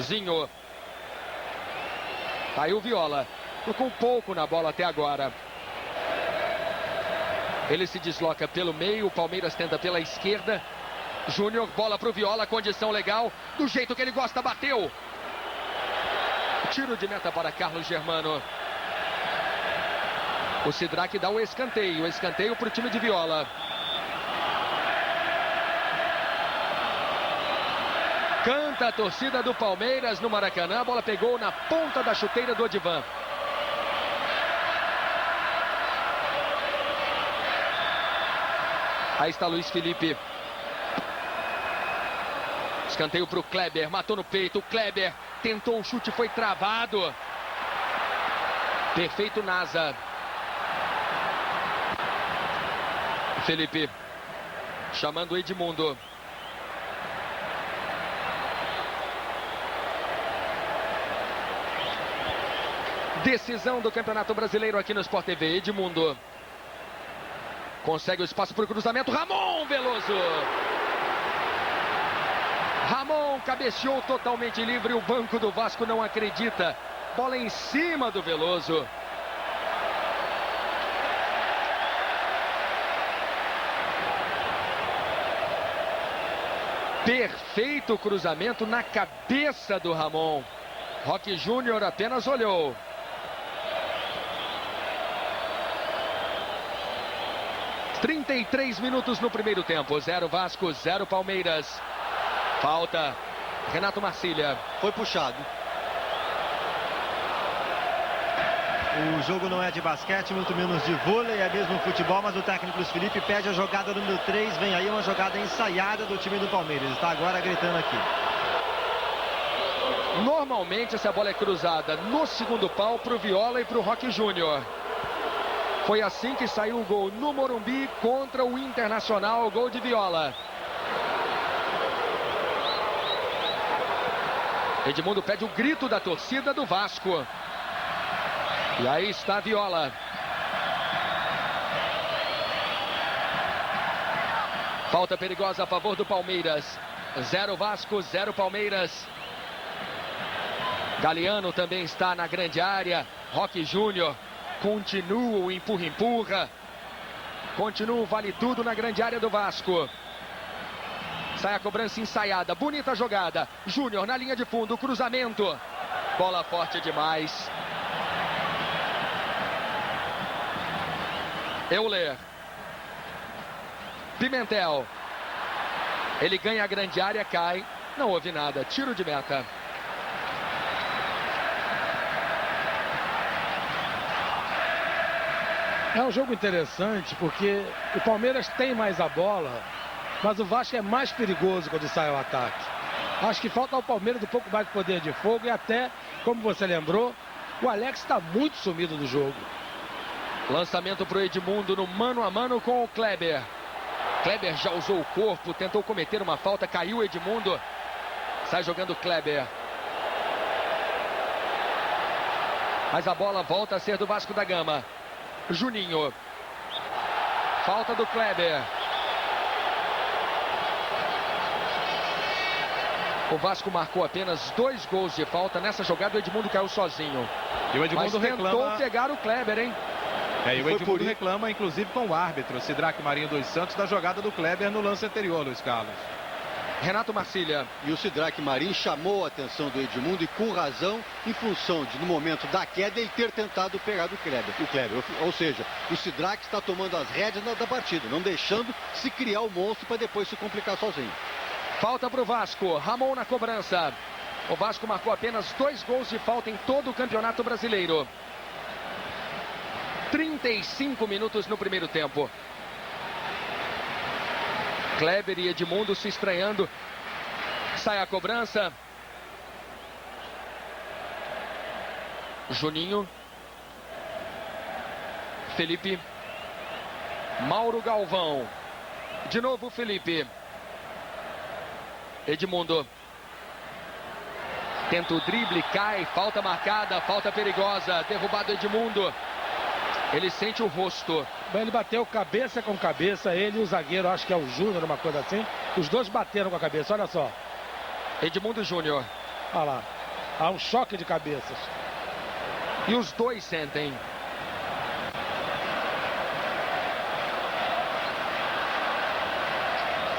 Zinho. Tá aí o Viola, tocou pouco na bola até agora. Ele se desloca pelo meio, o Palmeiras tenta pela esquerda. Júnior, bola pro Viola, condição legal, do jeito que ele gosta, bateu. Tiro de meta para Carlos Germano. O Sidrak dá o escanteio pro time de Viola. Canta a torcida do Palmeiras no Maracanã, a bola pegou na ponta da chuteira do Odivan. Aí está Luiz Felipe. Escanteio para o Kleber, matou no peito. O Kleber tentou o chute, foi travado. Perfeito Nasa. Felipe chamando o Edmundo. Decisão do Campeonato Brasileiro aqui no Sport TV. Edmundo consegue o espaço para o cruzamento. Ramon Veloso. Ramon cabeceou totalmente livre. O banco do Vasco não acredita. Bola em cima do Veloso. Perfeito cruzamento na cabeça do Ramon. Roque Júnior apenas olhou. – 33 minutos no primeiro tempo. 0 Vasco, 0 Palmeiras. Falta. Renato Marcília. Foi puxado. O jogo não é de basquete, muito menos de vôlei, é mesmo futebol, mas o técnico Luiz Felipe pede a jogada número 3. Vem aí uma jogada ensaiada do time do Palmeiras. Está agora gritando aqui. Normalmente essa bola é cruzada no segundo pau para o Viola e para o Roque Júnior. Foi assim que saiu o gol no Morumbi contra o Internacional, gol de Viola. Edmundo pede o grito da torcida do Vasco. E aí está Viola. Falta perigosa a favor do Palmeiras. 0 Vasco, 0 Palmeiras. Galeano também está na grande área. Roque Júnior continua o empurra-empurra. Continua o vale tudo na grande área do Vasco. Sai a cobrança ensaiada, bonita jogada. Júnior na linha de fundo, cruzamento. Bola forte demais. Euler. Pimentel. Ele ganha a grande área, cai. Não houve nada, tiro de meta. É um jogo interessante porque o Palmeiras tem mais a bola, mas o Vasco é mais perigoso quando sai ao ataque. Acho que falta ao Palmeiras um pouco mais de poder de fogo e até, como você lembrou, o Alex está muito sumido do jogo. Lançamento para o Edmundo no mano a mano com o Kleber. Kleber já usou o corpo, tentou cometer uma falta, caiu o Edmundo. Sai jogando Kleber. Mas a bola volta a ser do Vasco da Gama. Juninho. Falta do Kleber. O Vasco marcou apenas 2 gols de falta. Nessa jogada o Edmundo caiu sozinho. E o Edmundo mas tentou pegar o Kleber, hein? E o Edmundo reclama, inclusive, com o árbitro, Sidraque Marinho dos Santos, da jogada do Kleber no lance anterior, Luiz Carlos. Renato Marcília. E o Sidraque Marinho chamou a atenção do Edmundo e com razão, em função de, no momento da queda, ele ter tentado pegar o Kleber. Ou seja, o Sidraque está tomando as rédeas da partida, não deixando se criar o monstro para depois se complicar sozinho. Falta para o Vasco. Ramon na cobrança. O Vasco marcou apenas 2 gols de falta em todo o Campeonato Brasileiro. 35 minutos no primeiro tempo. Kleber e Edmundo se estranhando. Sai a cobrança. Juninho. Felipe. Mauro Galvão. De novo Felipe. Edmundo. Tenta o drible, cai. Falta marcada, falta perigosa. Derrubado Edmundo. Ele sente o rosto. Ele bateu cabeça com cabeça, ele e o zagueiro, acho que é o Júnior, uma coisa assim. Os dois bateram com a cabeça, olha só. Edmundo Júnior. Olha lá. Há um choque de cabeças. E os dois sentem.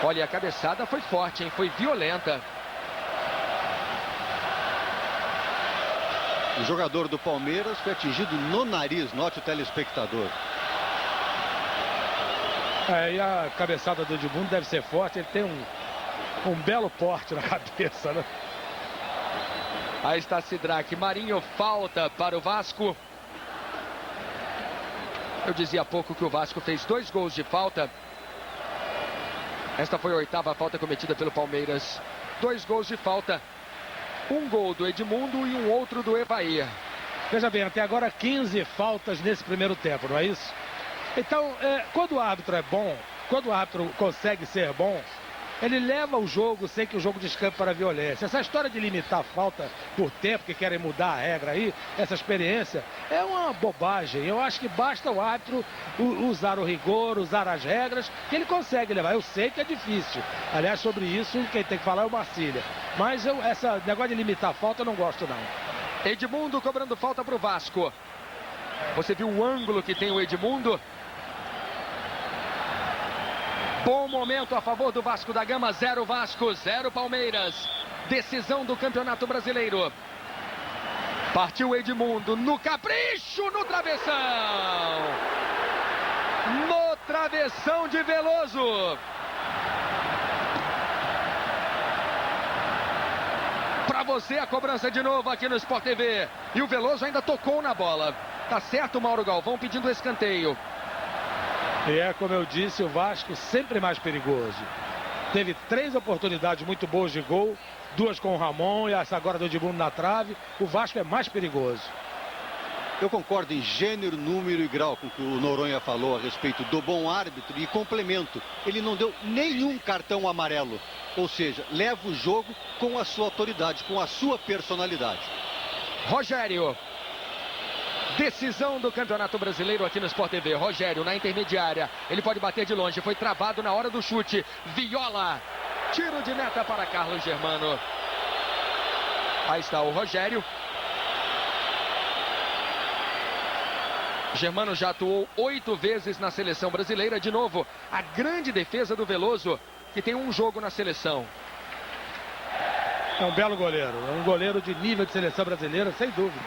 Olha, a cabeçada foi forte, hein? Foi violenta. O jogador do Palmeiras foi atingido no nariz, note o telespectador. E a cabeçada do Edmundo deve ser forte, ele tem um belo porte na cabeça, né? Aí está Sidraque. Marinho, falta para o Vasco. Eu dizia há pouco que o Vasco fez 2 gols de falta. Esta foi a 8ª falta cometida pelo Palmeiras. 2 gols de falta. 1 gol do Edmundo e um outro do Evair. Veja bem, até agora 15 faltas nesse primeiro tempo, não é isso? Então, quando o árbitro é bom, quando o árbitro consegue ser bom, ele leva o jogo sem que o jogo descampe para a violência. Essa história de limitar a falta por tempo, que querem mudar a regra aí, essa experiência, é uma bobagem. Eu acho que basta o árbitro usar o rigor, usar as regras, que ele consegue levar. Eu sei que é difícil. Aliás, sobre isso, quem tem que falar é o Marcília. Mas esse negócio de limitar a falta eu não gosto, não. Edmundo cobrando falta para o Vasco. Você viu o ângulo que tem o Edmundo? Bom momento a favor do Vasco da Gama. 0 Vasco, 0 Palmeiras. Decisão do Campeonato Brasileiro. Partiu Edmundo no capricho, no travessão. No travessão de Veloso. Para você a cobrança de novo aqui no Sport TV. E o Veloso ainda tocou na bola. Tá certo o Mauro Galvão pedindo escanteio. E é como eu disse, o Vasco sempre mais perigoso. Teve 3 oportunidades muito boas de gol, 2 com o Ramon e essa agora do Edmundo na trave. O Vasco é mais perigoso. Eu concordo em gênero, número e grau com o que o Noronha falou a respeito do bom árbitro e complemento. Ele não deu nenhum cartão amarelo. Ou seja, leva o jogo com a sua autoridade, com a sua personalidade. Rogério. Decisão do Campeonato Brasileiro aqui no Sport TV. Rogério na intermediária. Ele pode bater de longe. Foi travado na hora do chute. Viola. Tiro de meta para Carlos Germano. Aí está o Rogério. Germano já atuou 8 vezes na seleção brasileira. De novo, a grande defesa do Veloso, que tem um jogo na seleção. É um belo goleiro. É um goleiro de nível de seleção brasileira, sem dúvida.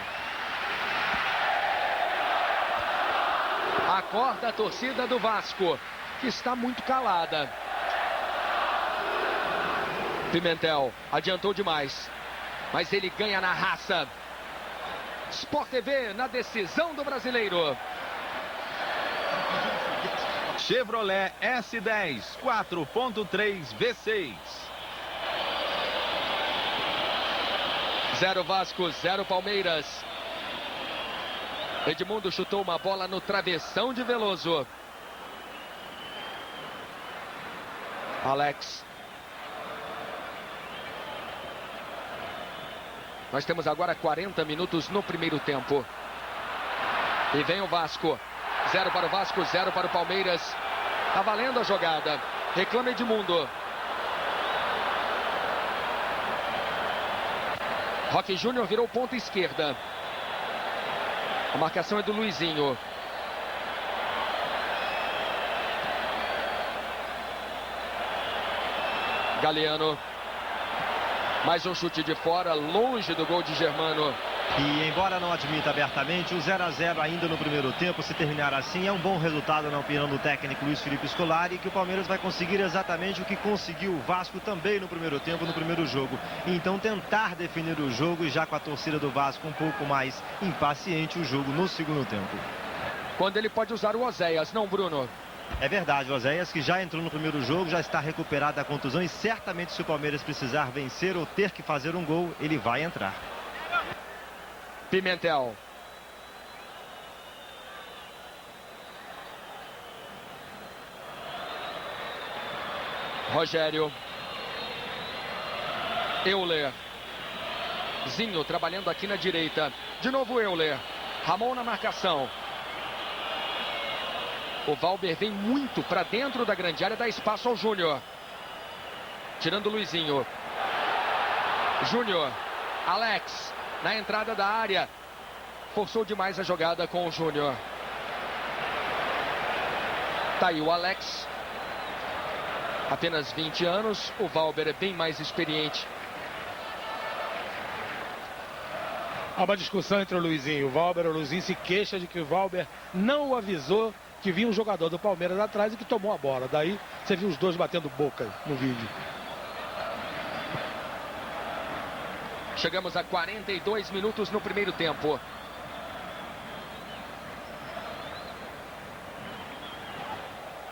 Acorda a torcida do Vasco, que está muito calada. Pimentel adiantou demais, mas ele ganha na raça. Sport TV na decisão do Brasileiro. Chevrolet S10 4.3 V6. 0 Vasco, 0 Palmeiras. Edmundo chutou uma bola no travessão de Veloso. Alex. Nós temos agora 40 minutos no primeiro tempo. E vem o Vasco. 0 para o Vasco, 0 para o Palmeiras. Tá valendo a jogada. Reclama Edmundo. Roque Júnior virou ponta esquerda. A marcação é do Luizinho. Galeano. Mais um chute de fora, longe do gol de Germano. E embora não admita abertamente, o 0-0 ainda no primeiro tempo, se terminar assim, é um bom resultado na opinião do técnico Luiz Felipe Scolari, que o Palmeiras vai conseguir exatamente o que conseguiu o Vasco também no primeiro tempo, no primeiro jogo. Então tentar definir o jogo, e já com a torcida do Vasco um pouco mais impaciente, o jogo no segundo tempo. Quando ele pode usar o Oséias, não, Bruno? É verdade, o Oséias, que já entrou no primeiro jogo, já está recuperado da contusão, e certamente se o Palmeiras precisar vencer ou ter que fazer um gol, ele vai entrar. Pimentel. Rogério. Euler. Zinho trabalhando aqui na direita. De novo Euler. Ramon na marcação. O Valber vem muito para dentro da grande área, dá espaço ao Júnior. Tirando o Luizinho. Júnior. Alex. Na entrada da área. Forçou demais a jogada com o Júnior. Tá aí o Alex. Apenas 20 anos. O Valber é bem mais experiente. Há uma discussão entre o Luizinho e o Valber. O Luizinho se queixa de que o Valber não o avisou que vinha um jogador do Palmeiras atrás e que tomou a bola. Daí você viu os dois batendo boca no vídeo. Chegamos a 42 minutos no primeiro tempo.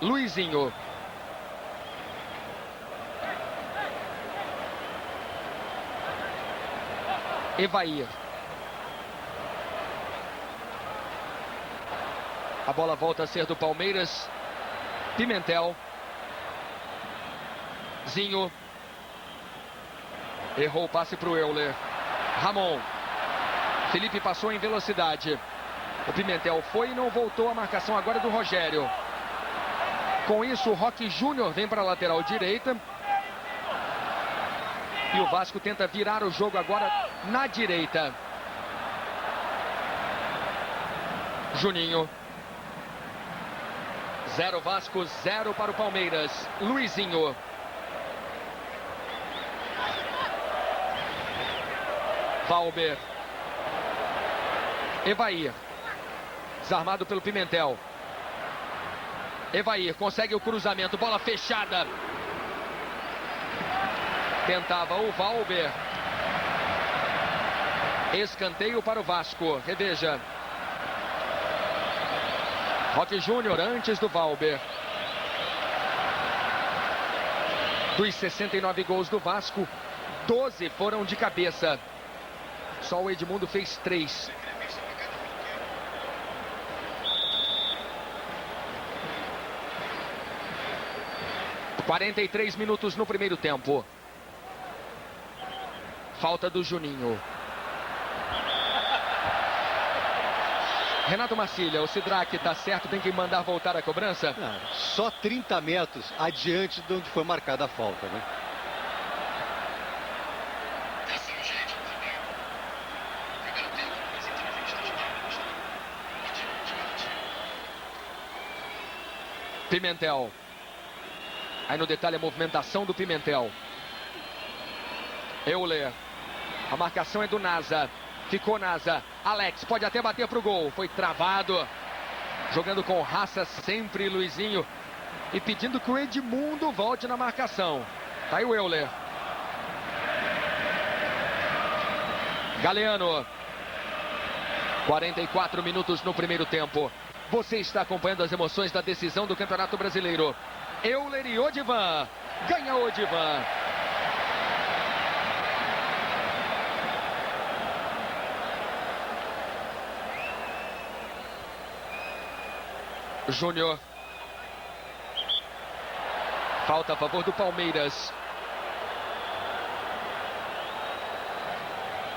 Luizinho. Evair. A bola volta a ser do Palmeiras. Pimentel. Zinho. Errou o passe para o Euler. Ramon. Felipe passou em velocidade. O Pimentel foi e não voltou. A marcação agora do Rogério. Com isso, o Roque Júnior vem para a lateral direita. E o Vasco tenta virar o jogo agora na direita. Juninho. 0 Vasco, 0 para o Palmeiras. Luizinho. Valber. Evair. Desarmado pelo Pimentel. Evair consegue o cruzamento. Bola fechada. Tentava o Valber. Escanteio para o Vasco. Reveja. Roque Júnior antes do Valber. Dos 69 gols do Vasco, 12 foram de cabeça. Só o Edmundo fez 3. – 43 minutos no primeiro tempo. Falta do Juninho. Renato Marcília, o Sidraque está certo, tem que mandar voltar a cobrança? Não, só 30 metros adiante de onde foi marcada a falta, né? Pimentel. Aí no detalhe a movimentação do Pimentel. Euler. A marcação é do Nasa. Ficou Nasa. Alex pode até bater pro gol. Foi travado. Jogando com raça sempre, Luizinho. E pedindo que o Edmundo volte na marcação. Tá aí o Euler. Galeano. 44 minutos no primeiro tempo. Você está acompanhando as emoções da decisão do Campeonato Brasileiro. Euler e Odivan. Ganha Odivan. Júnior. Falta a favor do Palmeiras.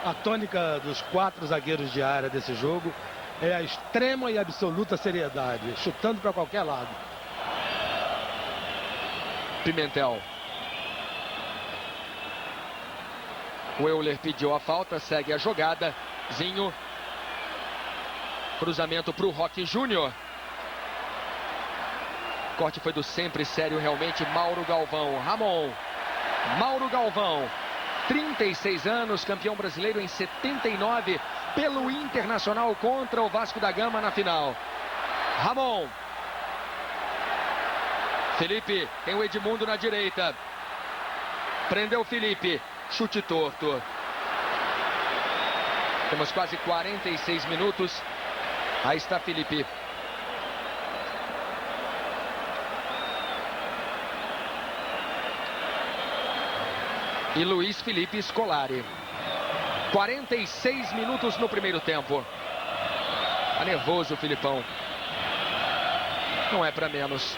A tônica dos 4 zagueiros de área desse jogo é a extrema e absoluta seriedade, chutando para qualquer lado. Pimentel. O Euler pediu a falta, segue a jogada. Zinho. Cruzamento para o Roque Júnior. Corte foi do sempre sério realmente, Mauro Galvão. Ramon. Mauro Galvão. 36 anos, campeão brasileiro em 79 pelo Internacional contra o Vasco da Gama na final. Ramon. Felipe, tem o Edmundo na direita. Prendeu o Felipe. Chute torto. Temos quase 46 minutos. Aí está Felipe. E Luiz Felipe Scolari. 46 minutos no primeiro tempo. Tá nervoso o Filipão. Não é para menos.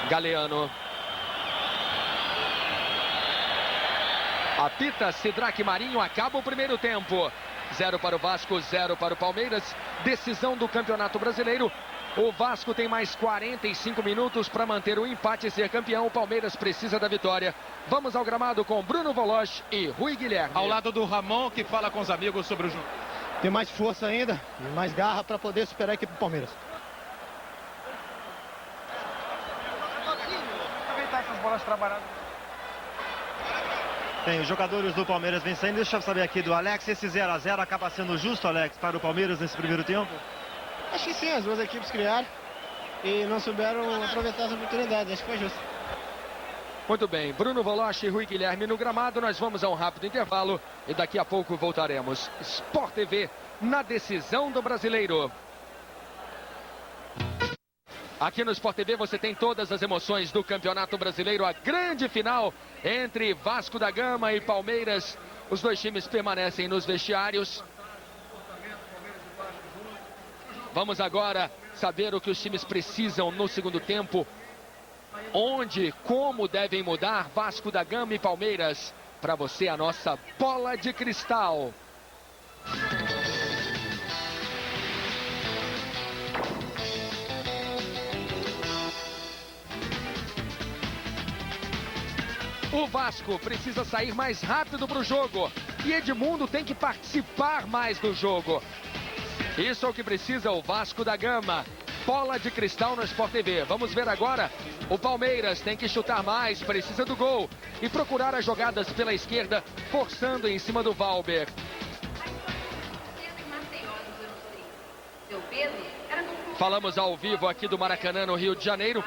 Galeano. Apita Sidraque Marinho, acaba o primeiro tempo. 0 para o Vasco, 0 para o Palmeiras. Decisão do Campeonato Brasileiro. O Vasco tem mais 45 minutos para manter o empate e ser campeão. O Palmeiras precisa da vitória. Vamos ao gramado com Bruno Voloch e Rui Guilherme. Ao lado do Ramon, que fala com os amigos sobre o jogo. Tem mais força ainda, mais garra para poder superar a equipe do Palmeiras. Aproveitar essas bolas trabalhadas. Tem, os jogadores do Palmeiras vêm saindo. Deixa eu saber aqui do Alex. Esse 0 a 0 acaba sendo justo, Alex, para o Palmeiras nesse primeiro tempo? Acho que sim, as duas equipes criaram e não souberam aproveitar as oportunidades. Acho que foi justo. Muito bem, Bruno Voloch e Rui Guilherme no gramado. Nós vamos a um rápido intervalo e daqui a pouco voltaremos. Sport TV na decisão do Brasileiro. Aqui no Sport TV você tem todas as emoções do Campeonato Brasileiro. A grande final entre Vasco da Gama e Palmeiras. Os dois times permanecem nos vestiários. Vamos agora saber o que os times precisam no segundo tempo. Onde, como devem mudar Vasco da Gama e Palmeiras. Para você a nossa bola de cristal. O Vasco precisa sair mais rápido para o jogo. E Edmundo tem que participar mais do jogo. Isso é o que precisa o Vasco da Gama. Bola de cristal no Sport TV. Vamos ver agora. O Palmeiras tem que chutar mais, precisa do gol. E procurar as jogadas pela esquerda, forçando em cima do Valber. Falamos ao vivo aqui do Maracanã, no Rio de Janeiro.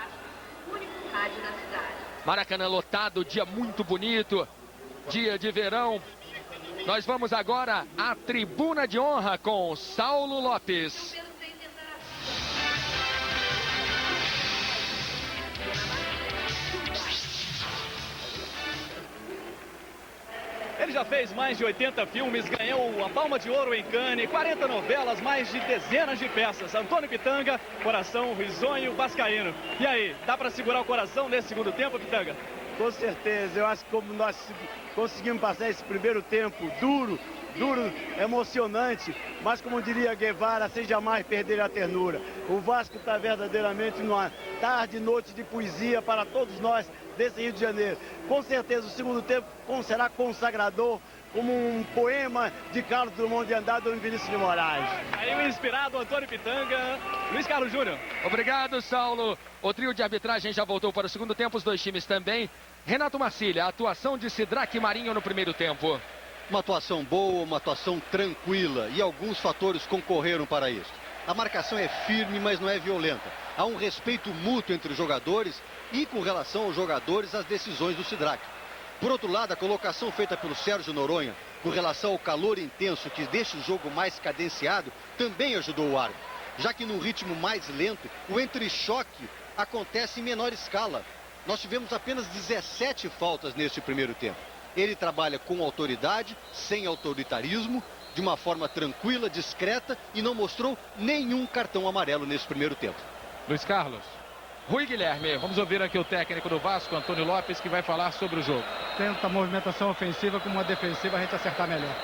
Maracanã lotado, dia muito bonito, dia de verão. Nós vamos agora à tribuna de honra com Saulo Lopes. Ele já fez mais de 80 filmes, ganhou a Palma de Ouro em Cannes, 40 novelas, mais de dezenas de peças. Antônio Pitanga, coração risonho vascaíno. E aí, dá para segurar o coração nesse segundo tempo, Pitanga? Com certeza, eu acho que como nós conseguimos passar esse primeiro tempo duro, emocionante, mas como diria Guevara, sem jamais perder a ternura. O Vasco está verdadeiramente numa tarde e noite de poesia para todos nós desse Rio de Janeiro. Com certeza o segundo tempo será consagrador, como um poema de Carlos Drummond de Andrade ou Vinícius de Moraes. Aí o inspirado Antônio Pitanga, Luiz Carlos Júnior. Obrigado, Saulo. O trio de arbitragem já voltou para o segundo tempo, os dois times também. Renato Marcília, a atuação de Sidraque e Marinho no primeiro tempo. Uma atuação boa, uma atuação tranquila, e alguns fatores concorreram para isso. A marcação é firme, mas não é violenta. Há um respeito mútuo entre os jogadores e, com relação aos jogadores, as decisões do Sidraque. Por outro lado, a colocação feita pelo Sérgio Noronha, com relação ao calor intenso que deixa o jogo mais cadenciado, também ajudou o árbitro, já que no ritmo mais lento, o entrechoque acontece em menor escala. Nós tivemos apenas 17 faltas neste primeiro tempo. Ele trabalha com autoridade, sem autoritarismo, de uma forma tranquila, discreta, e não mostrou nenhum cartão amarelo nesse primeiro tempo. Luiz Carlos. Rui Guilherme. Vamos ouvir aqui o técnico do Vasco, Antônio Lopes, que vai falar sobre o jogo. Tenta a movimentação ofensiva como uma defensiva, a gente acertar melhor.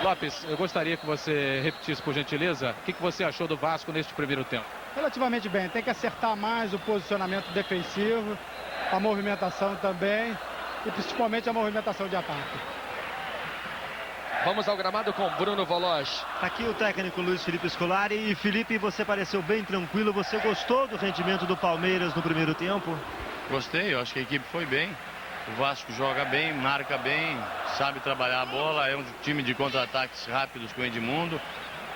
Lopes, eu gostaria que você repetisse, por gentileza, o que você achou do Vasco neste primeiro tempo? Relativamente bem, tem que acertar mais o posicionamento defensivo, a movimentação também, e principalmente a movimentação de ataque. Vamos ao gramado com Bruno Voloz. Aqui o técnico Luiz Felipe Scolari. E Felipe, você pareceu bem tranquilo. Você gostou do rendimento do Palmeiras no primeiro tempo? Gostei, eu acho que a equipe foi bem. O Vasco joga bem, marca bem, sabe trabalhar a bola. É um time de contra-ataques rápidos com o Edmundo.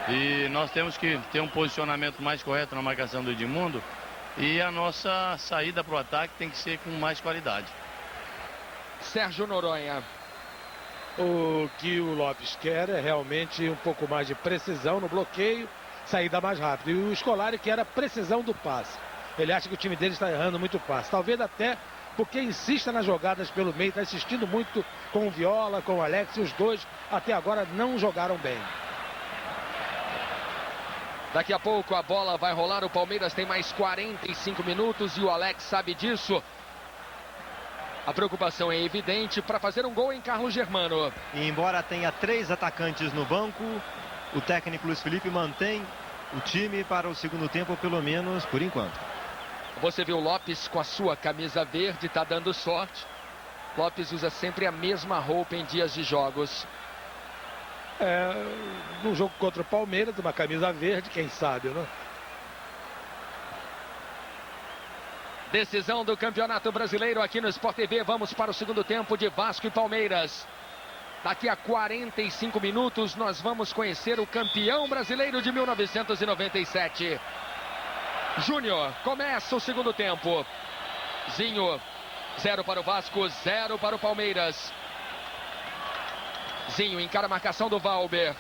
E nós temos que ter um posicionamento mais correto na marcação do Edmundo. E a nossa saída para o ataque tem que ser com mais qualidade. Sérgio Noronha. O que o Lopes quer é realmente um pouco mais de precisão no bloqueio, saída mais rápida. E o Scolari quer a precisão do passe. Ele acha que o time dele está errando muito passe. Talvez até porque insista nas jogadas pelo meio, está insistindo muito com o Viola, com o Alex, e os dois até agora não jogaram bem. Daqui a pouco a bola vai rolar, o Palmeiras tem mais 45 minutos e o Alex sabe disso. A preocupação é evidente para fazer um gol em Carlos Germano. E embora tenha 3 atacantes no banco, o técnico Luiz Felipe mantém o time para o segundo tempo, pelo menos por enquanto. Você viu o Lopes com a sua camisa verde, está dando sorte. Lopes usa sempre a mesma roupa em dias de jogos. No jogo contra o Palmeiras, uma camisa verde, quem sabe, né? Decisão do Campeonato Brasileiro aqui no Sport TV. Vamos para o segundo tempo de Vasco e Palmeiras. Daqui a 45 minutos nós vamos conhecer o campeão brasileiro de 1997. Júnior, começa o segundo tempo. Zinho, 0 para o Vasco, 0 para o Palmeiras. Zinho encara a marcação do Valber.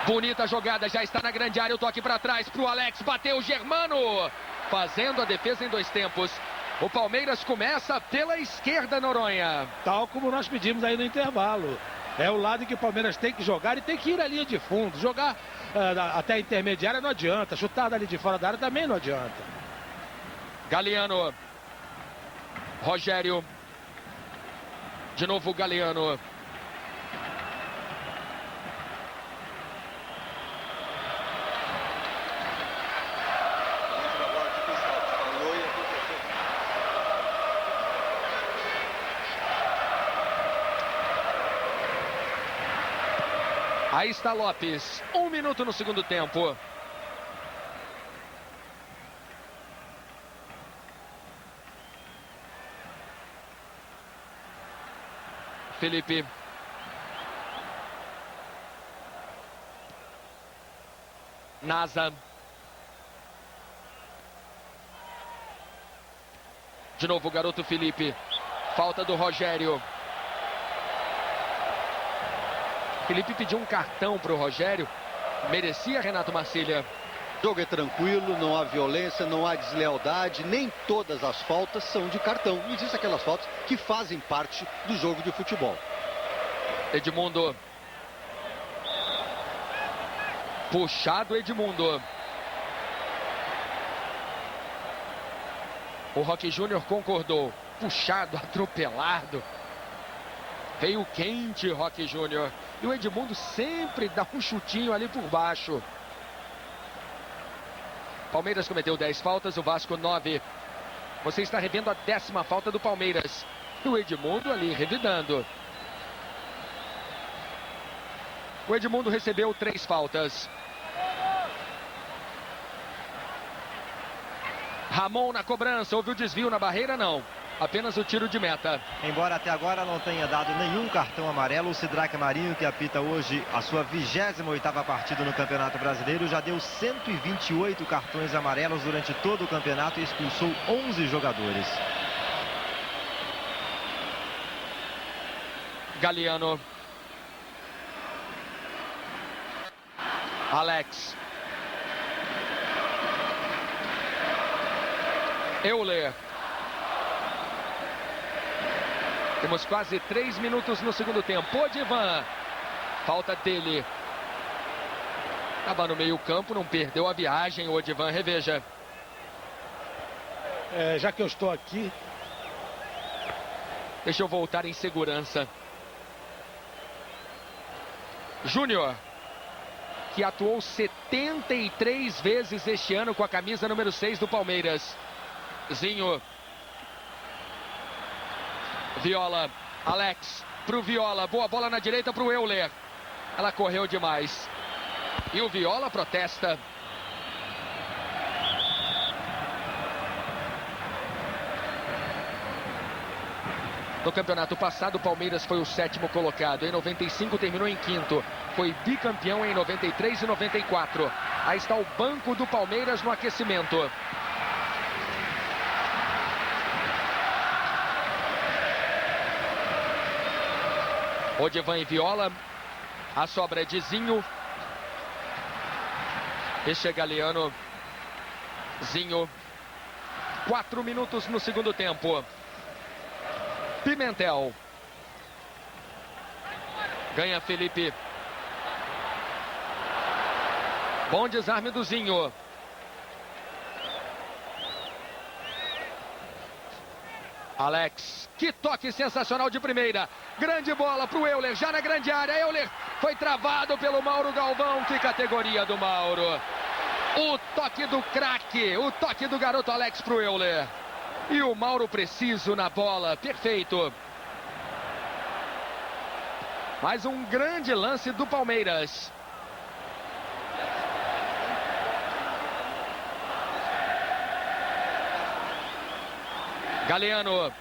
Bonita jogada, já está na grande área, o toque para trás para o Alex, bateu o Germano. Fazendo a defesa em 2 tempos. O Palmeiras começa pela esquerda, Noronha. Tal como nós pedimos aí no intervalo. É o lado que o Palmeiras tem que jogar e tem que ir à linha de fundo. Jogar até a intermediária não adianta. Chutar dali de fora da área também não adianta. Galeano. Rogério. De novo o Galeano. Aí está Lopes, 1 minuto no segundo tempo. Felipe. Nasa. De novo o garoto Felipe. Falta do Rogério. Felipe pediu um cartão para o Rogério. Merecia, Renato Marcília. O jogo é tranquilo, não há violência, não há deslealdade, nem todas as faltas são de cartão. Existem aquelas faltas que fazem parte do jogo de futebol. Edmundo. Puxado Edmundo. O Roque Júnior concordou. Puxado, atropelado. Veio quente, Roque Júnior. E o Edmundo sempre dá um chutinho ali por baixo. Palmeiras cometeu 10 faltas, o Vasco 9. Você está revendo a 10ª falta do Palmeiras. E o Edmundo ali revidando. O Edmundo recebeu 3 faltas. Ramon na cobrança. Houve o desvio na barreira? Não. Apenas o tiro de meta. Embora até agora não tenha dado nenhum cartão amarelo, o Sidraque Marinho, que apita hoje a sua 28ª partida no Campeonato Brasileiro, já deu 128 cartões amarelos durante todo o campeonato e expulsou 11 jogadores. Galeano. Alex. Euler. Temos quase 3 minutos no segundo tempo. Odivan. Falta dele. Estava no meio campo, não perdeu a viagem. O Odivan, reveja. Já que eu estou aqui... Deixa eu voltar em segurança. Júnior, que atuou 73 vezes este ano com a camisa número 6 do Palmeiras. Zinho. Viola. Alex pro Viola. Boa bola na direita pro Euler. Ela correu demais. E o Viola protesta. No campeonato passado, o Palmeiras foi o 7º colocado. Em 95 terminou em 5º. Foi bicampeão em 93 e 94. Aí está o banco do Palmeiras no aquecimento. Odivan e Viola. A sobra é de Zinho. Este é Galeano. Zinho. 4 minutos no segundo tempo. Pimentel. Ganha Felipe. Bom desarme do Zinho. Alex. Que toque sensacional de primeira. Grande bola para o Euler. Já na grande área. Euler foi travado pelo Mauro Galvão. Que categoria do Mauro. O toque do craque. O toque do garoto Alex para o Euler. E o Mauro preciso na bola. Perfeito. Mais um grande lance do Palmeiras. Galeano.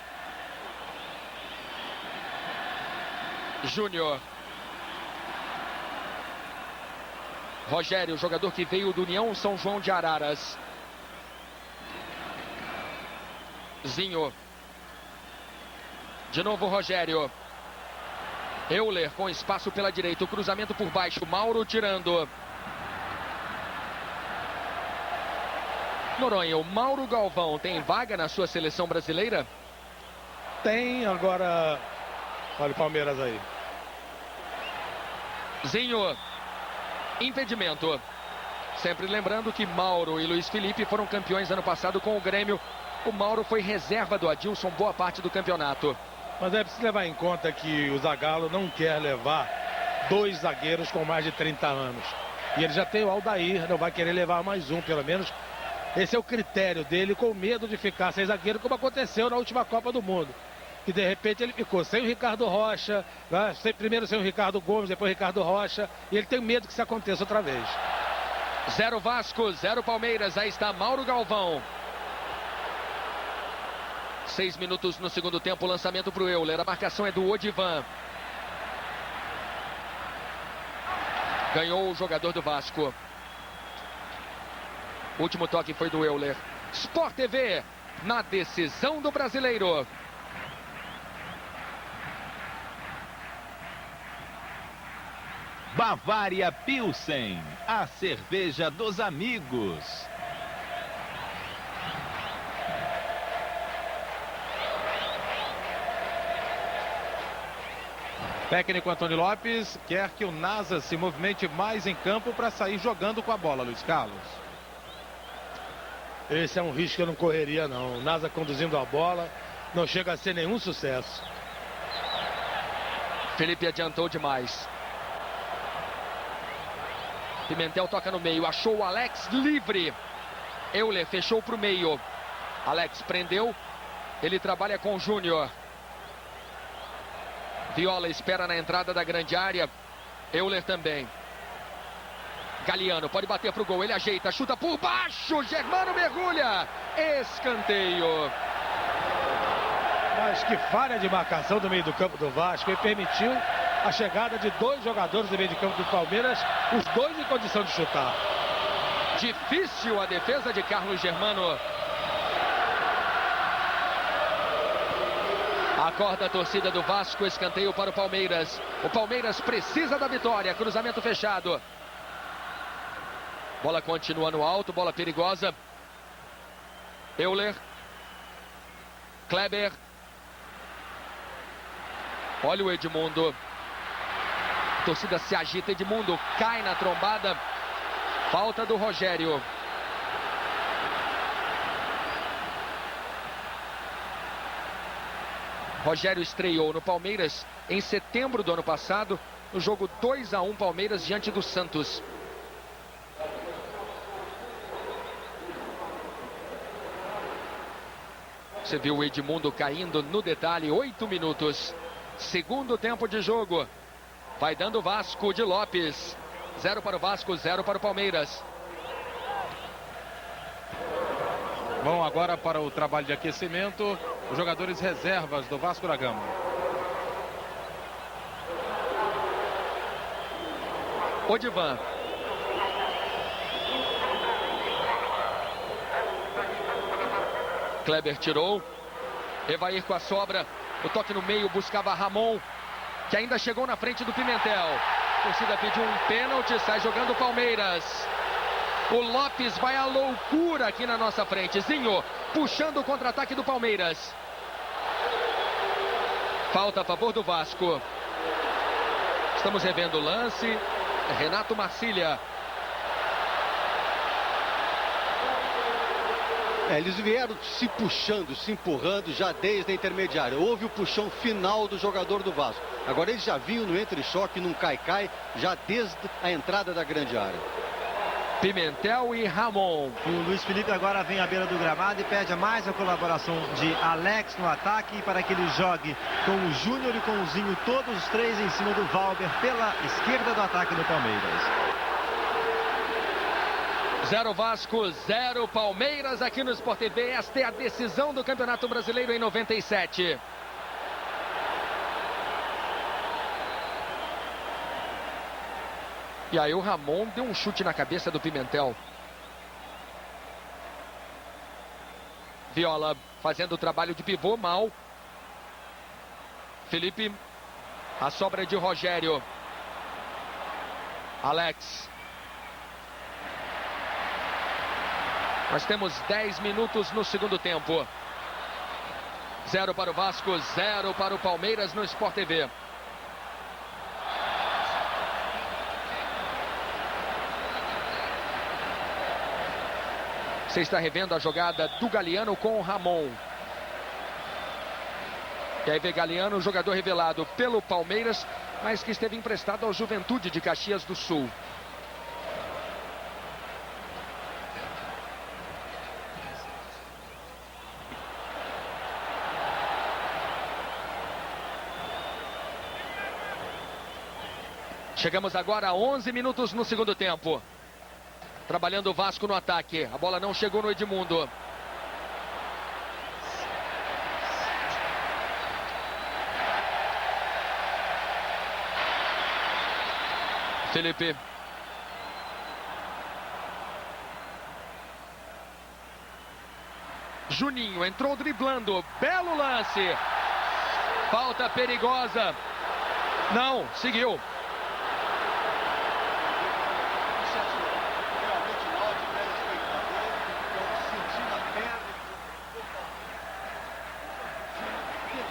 Júnior. Rogério, jogador que veio do União São João de Araras. Zinho. De novo Rogério. Euler com espaço pela direita. O cruzamento por baixo. Mauro tirando. Noronha, o Mauro Galvão tem vaga na sua seleção brasileira? Tem, agora... Olha o Palmeiras aí. Zinho. Impedimento. Sempre lembrando que Mauro e Luiz Felipe foram campeões ano passado com o Grêmio. O Mauro foi reserva do Adilson boa parte do campeonato. Mas é preciso levar em conta que o Zagallo não quer levar 2 zagueiros com mais de 30 anos. E ele já tem o Aldair, não vai querer levar mais um, pelo menos. Esse é o critério dele, com medo de ficar sem zagueiro, como aconteceu na última Copa do Mundo. E de repente ele ficou sem o Ricardo Rocha, né? Primeiro sem o Ricardo Gomes, depois o Ricardo Rocha. E ele tem medo que isso aconteça outra vez. 0 Vasco, 0 Palmeiras. Aí está Mauro Galvão. 6 minutos no segundo tempo, lançamento para o Euler. A marcação é do Odivan. Ganhou o jogador do Vasco. O último toque foi do Euler. Sport TV, na decisão do Brasileiro. Bavária Pilsen, a cerveja dos amigos. Técnico Antônio Lopes quer que o Nasa se movimente mais em campo para sair jogando com a bola, Luiz Carlos. esse é um risco que eu não correria, não. O Nasa conduzindo a bola, não chega a ser nenhum sucesso. Felipe adiantou demais. Pimentel toca no meio, achou o Alex livre. Euler fechou para o meio. Alex prendeu, ele trabalha com o Júnior. Viola espera na entrada da grande área. Euler também. Galiano pode bater para o gol, ele ajeita, chuta por baixo, Germano mergulha. Escanteio. Mas que falha de marcação do meio do campo do Vasco e permitiu a chegada de 2 jogadores do meio de campo do Palmeiras, os 2 em condição de chutar. Difícil a defesa de Carlos Germano. Acorda a torcida do Vasco, escanteio para o Palmeiras. O Palmeiras precisa da vitória, cruzamento fechado. Bola continua no alto, bola perigosa. Euler. Kleber. Olha o Edmundo. A torcida se agita, Edmundo cai na trombada. Falta do Rogério. Rogério estreou no Palmeiras em setembro do ano passado, no jogo 2-1 Palmeiras diante do Santos. Você viu o Edmundo caindo no detalhe, 8 minutos. Segundo tempo de jogo. Vai dando Vasco de Lopes. 0 para o Vasco, 0 para o Palmeiras. Vão agora para o trabalho de aquecimento os jogadores reservas do Vasco da Gama. Odivan. Kleber tirou. Evair com a sobra. O toque no meio buscava Ramon, que ainda chegou na frente do Pimentel. A torcida pediu um pênalti, sai jogando o Palmeiras. O Lopes vai à loucura aqui na nossa frente. Zinho puxando o contra-ataque do Palmeiras. Falta a favor do Vasco. Estamos revendo o lance. Renato Marcília. Eles vieram se puxando, se empurrando já desde a intermediária. Houve o puxão final do jogador do Vasco. Agora eles já vinham no entre-choque, num cai-cai, já desde a entrada da grande área. Pimentel e Ramon. O Luiz Felipe agora vem à beira do gramado e pede mais a colaboração de Alex no ataque para que ele jogue com o Júnior e com o Zinho, todos os 3 em cima do Valber pela esquerda do ataque do Palmeiras. 0 Vasco, 0 Palmeiras aqui no Sport TV. Esta é a decisão do Campeonato Brasileiro em 97. E aí o Ramon deu um chute na cabeça do Pimentel. Viola fazendo o trabalho de pivô mal. Felipe. A sobra de Rogério. Alex. Nós temos 10 minutos no segundo tempo. 0 para o Vasco, 0 para o Palmeiras no Sport TV. Você está revendo a jogada do Galiano com o Ramon. E aí vê Galiano, jogador revelado pelo Palmeiras, mas que esteve emprestado ao Juventude de Caxias do Sul. Chegamos agora a 11 minutos no segundo tempo. Trabalhando o Vasco no ataque. A bola não chegou no Edmundo. Felipe. Juninho entrou driblando. Belo lance. Falta perigosa. Não, seguiu.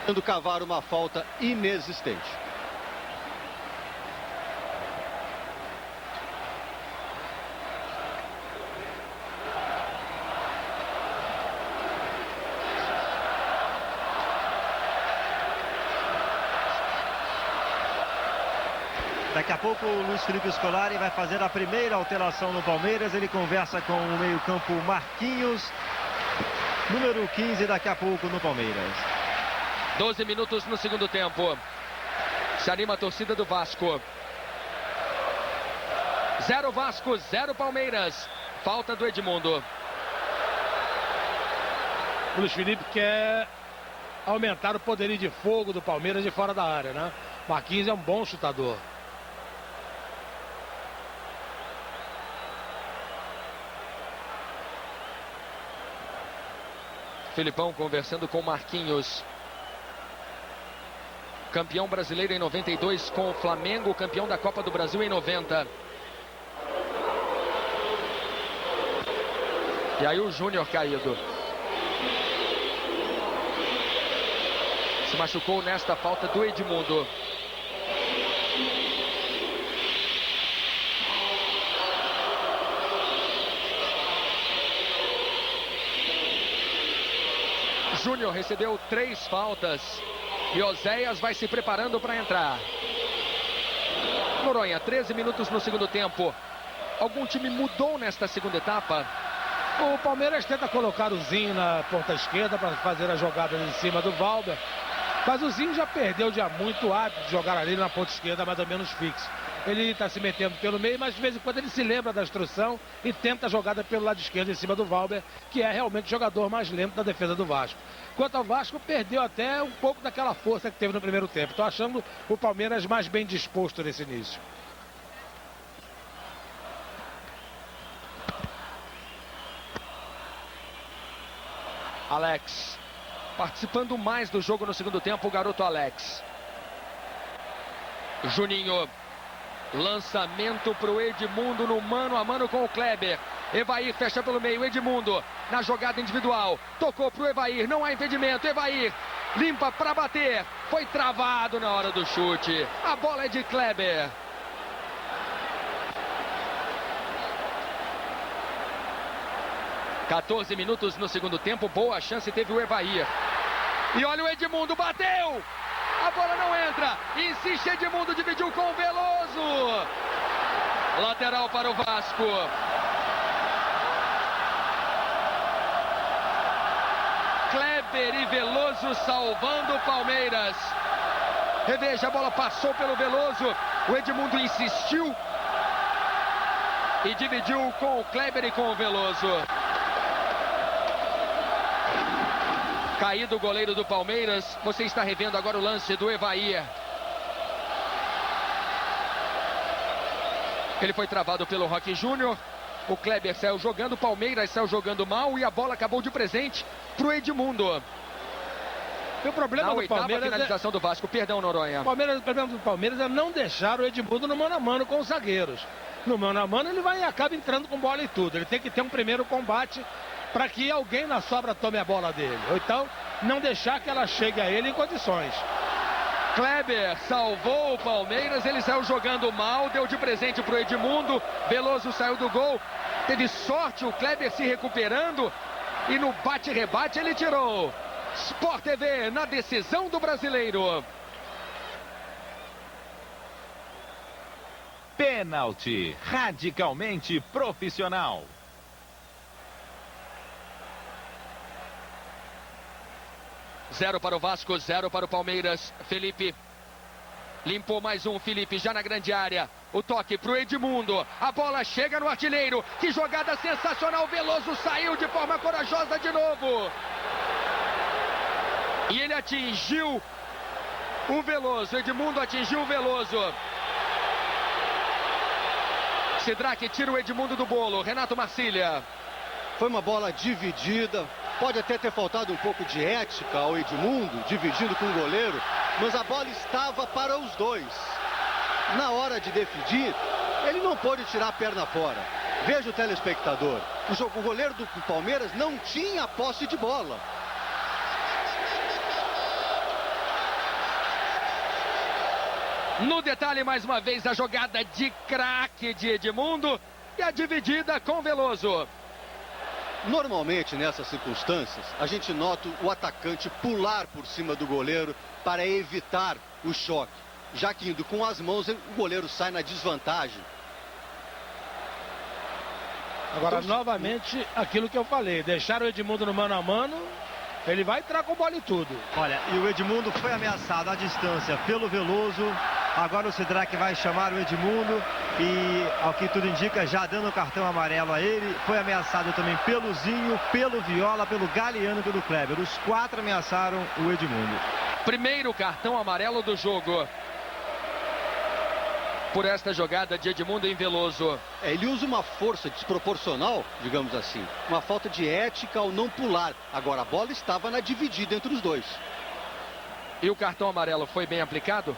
Tentando cavar uma falta inexistente. Daqui a pouco o Luiz Felipe Scolari vai fazer a primeira alteração no Palmeiras. Ele conversa com o meio-campo Marquinhos, número 15, daqui a pouco no Palmeiras. 12 minutos no segundo tempo. Se anima a torcida do Vasco. 0 Vasco, 0 Palmeiras. Falta do Edmundo. O Luiz Felipe quer aumentar o poderio de fogo do Palmeiras de fora da área, né? Marquinhos é um bom chutador. Filipão conversando com Marquinhos. Campeão brasileiro em 92 com o Flamengo, campeão da Copa do Brasil em 90. E aí o Júnior caído. Se machucou nesta falta do Edmundo. Júnior recebeu 3 faltas. E Oséias vai se preparando para entrar. Noronha, 13 minutos no segundo tempo. Algum time mudou nesta segunda etapa? O Palmeiras tenta colocar o Zinho na ponta esquerda para fazer a jogada em cima do Valber. Mas o Zinho já perdeu muito hábito de jogar ali na ponta esquerda, mais ou menos fixo. Ele está se metendo pelo meio, mas de vez em quando ele se lembra da instrução e tenta a jogada pelo lado esquerdo em cima do Valber, que é realmente o jogador mais lento da defesa do Vasco. Quanto ao Vasco, perdeu até um pouco daquela força que teve no primeiro tempo. Estou achando o Palmeiras mais bem disposto nesse início. Alex, participando mais do jogo no segundo tempo, o garoto Alex. Juninho, lançamento para o Edmundo no mano a mano com o Kleber. Evair fecha pelo meio, Edmundo na jogada individual, tocou para o Evair, não há impedimento, Evair limpa para bater, foi travado na hora do chute, a bola é de Kleber. (14 minutos no segundo tempo, boa chance teve o Evair. E olha o Edmundo, bateu! A bola não entra, insiste Edmundo, dividiu com o Veloso. Lateral para o Vasco. Kleber e Veloso salvando o Palmeiras. Reveja, a bola passou pelo Veloso, o Edmundo insistiu e dividiu com o Kleber e com o Veloso. Caído o goleiro do Palmeiras. Você está revendo agora o lance do Evair. Ele foi travado pelo Roque Júnior. O Kleber saiu jogando, o Palmeiras saiu jogando mal e a bola acabou de presente para o Edmundo. O problema do Palmeiras finalização do Vasco. Perdão, Noronha. O problema do Palmeiras é não deixar o Edmundo no mano a mano com os zagueiros. No mano a mano ele vai e acaba entrando com bola e tudo. Ele tem que ter um primeiro combate para que alguém na sobra tome a bola dele. Ou então, não deixar que ela chegue a ele em condições. Kleber salvou o Palmeiras, ele saiu jogando mal, deu de presente para o Edmundo. Veloso saiu do gol, teve sorte o Kleber se recuperando e no bate-rebate ele tirou. Sport TV na decisão do Brasileiro. Pênalti, radicalmente profissional. 0 para o Vasco, 0 para o Palmeiras. Felipe limpou mais um. Felipe já na grande área. O toque para o Edmundo. A bola chega no artilheiro. Que jogada sensacional. Veloso saiu de forma corajosa de novo. E ele atingiu o Veloso. Edmundo atingiu o Veloso. Sidraque tira o Edmundo do bolo. Renato Marcília. Foi uma bola dividida. Pode até ter faltado um pouco de ética ao Edmundo, dividindo com o goleiro, mas a bola estava para os dois. Na hora de decidir, ele não pôde tirar a perna fora. Veja o telespectador. O goleiro do Palmeiras não tinha posse de bola. No detalhe, mais uma vez, a jogada de craque de Edmundo e a dividida com Veloso. Normalmente, nessas circunstâncias, a gente nota o atacante pular por cima do goleiro para evitar o choque. já que indo com as mãos, o goleiro sai na desvantagem. Agora, novamente, aquilo que eu falei, deixar o Edmundo no mano a mano, ele vai entrar com bola e tudo. Olha, e o Edmundo foi ameaçado à distância pelo Veloso. Agora o Sidraque vai chamar o Edmundo e, ao que tudo indica, já dando o cartão amarelo a ele. Foi ameaçado também pelo Zinho, pelo Viola, pelo Galeano e pelo Kleber. Os 4 ameaçaram o Edmundo. Primeiro cartão amarelo do jogo por esta jogada de Edmundo em Veloso. Ele usa uma força desproporcional, digamos assim. Uma falta de ética ao não pular. Agora, a bola estava na dividida entre os dois. E o cartão amarelo foi bem aplicado?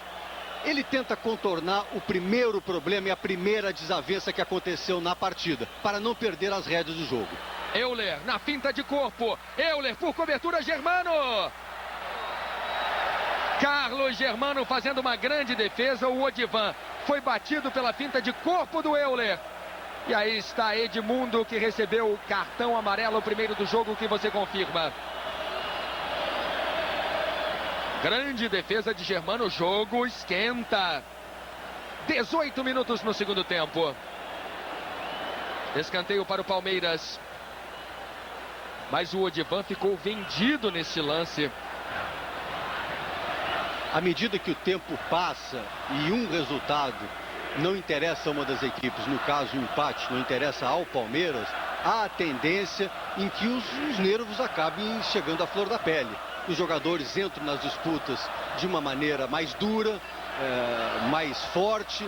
Ele tenta contornar o primeiro problema e a primeira desavença que aconteceu na partida, para não perder as rédeas do jogo. Euler na finta de corpo. Euler por cobertura, Germano. Carlos Germano fazendo uma grande defesa. O Odivan foi batido pela finta de corpo do Euler. E aí está Edmundo, que recebeu o cartão amarelo, o primeiro do jogo, que você confirma. Grande defesa de Germano, o jogo esquenta. 18 minutos no segundo tempo. Escanteio para o Palmeiras. Mas o Odivan ficou vendido nesse lance. À medida que o tempo passa e um resultado não interessa a uma das equipes, no caso o empate não interessa ao Palmeiras, há a tendência em que os nervos acabem chegando à flor da pele. Os jogadores entram nas disputas de uma maneira mais dura, mais forte,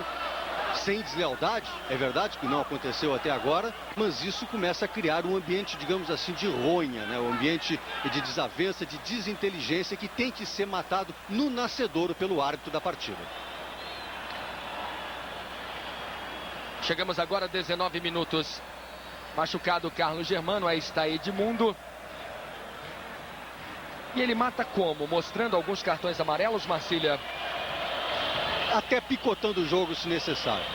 sem deslealdade. É verdade que não aconteceu até agora, mas isso começa a criar um ambiente, digamos assim, de ronha, né? Um ambiente de desavença, de desinteligência que tem que ser matado no nascedouro pelo árbitro da partida. Chegamos agora a 19 minutos. Machucado Carlos Germano, aí está Edmundo. E ele mata como? Mostrando alguns cartões amarelos, Marcília? Até picotando o jogo se necessário.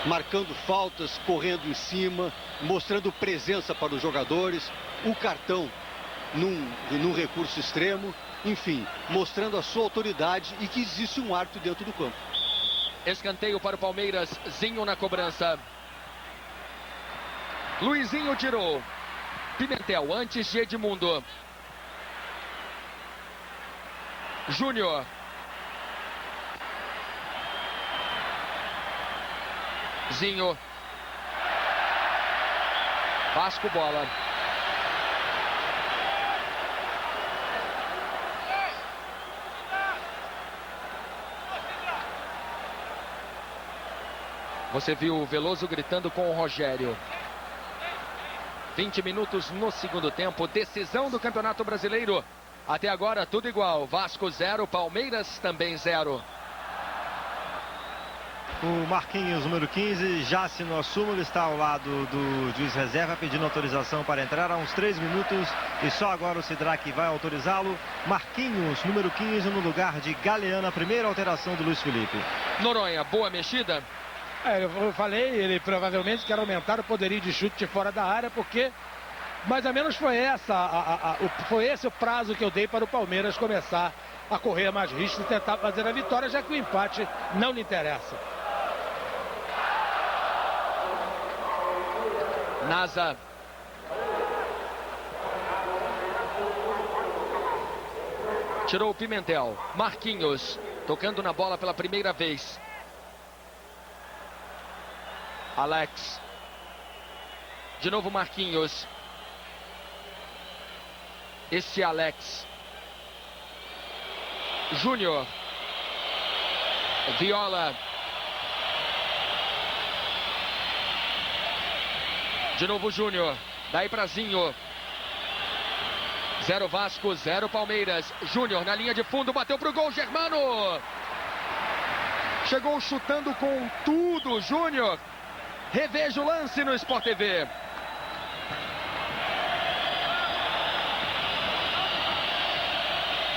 Marcando faltas, correndo em cima, mostrando presença para os jogadores. O cartão num recurso extremo. Enfim, mostrando a sua autoridade e que existe um árbitro dentro do campo. Escanteio para o Palmeiras. Zinho na cobrança. Luizinho tirou. Pimentel antes de Edmundo. Júnior. Zinho. Vasco bola. Você viu o Veloso gritando com o Rogério. 20 minutos no segundo tempo. Decisão do Campeonato Brasileiro. Até agora tudo igual. Vasco 0, Palmeiras também 0. O Marquinhos, número 15, já assinou a súmula, está ao lado do juiz reserva pedindo autorização para entrar há uns 3 minutos e só agora o Sidraque vai autorizá-lo. Marquinhos, número 15, no lugar de Galeano, a primeira alteração do Luiz Felipe. Noronha, boa mexida? Eu falei, ele provavelmente quer aumentar o poderio de chute de fora da área, porque mais ou menos foi esse o prazo que eu dei para o Palmeiras começar a correr mais risco e tentar fazer a vitória, já que o empate não lhe interessa. Nasa. Tirou o Pimentel. Marquinhos tocando na bola pela primeira vez. Alex. De novo Marquinhos. Este Alex. Júnior. Viola. De novo Júnior. Daí pra Zinho. 0 Vasco, 0 Palmeiras. Júnior na linha de fundo, bateu pro gol, Germano. Chegou chutando com tudo, Júnior. Reveja o lance no Sport TV.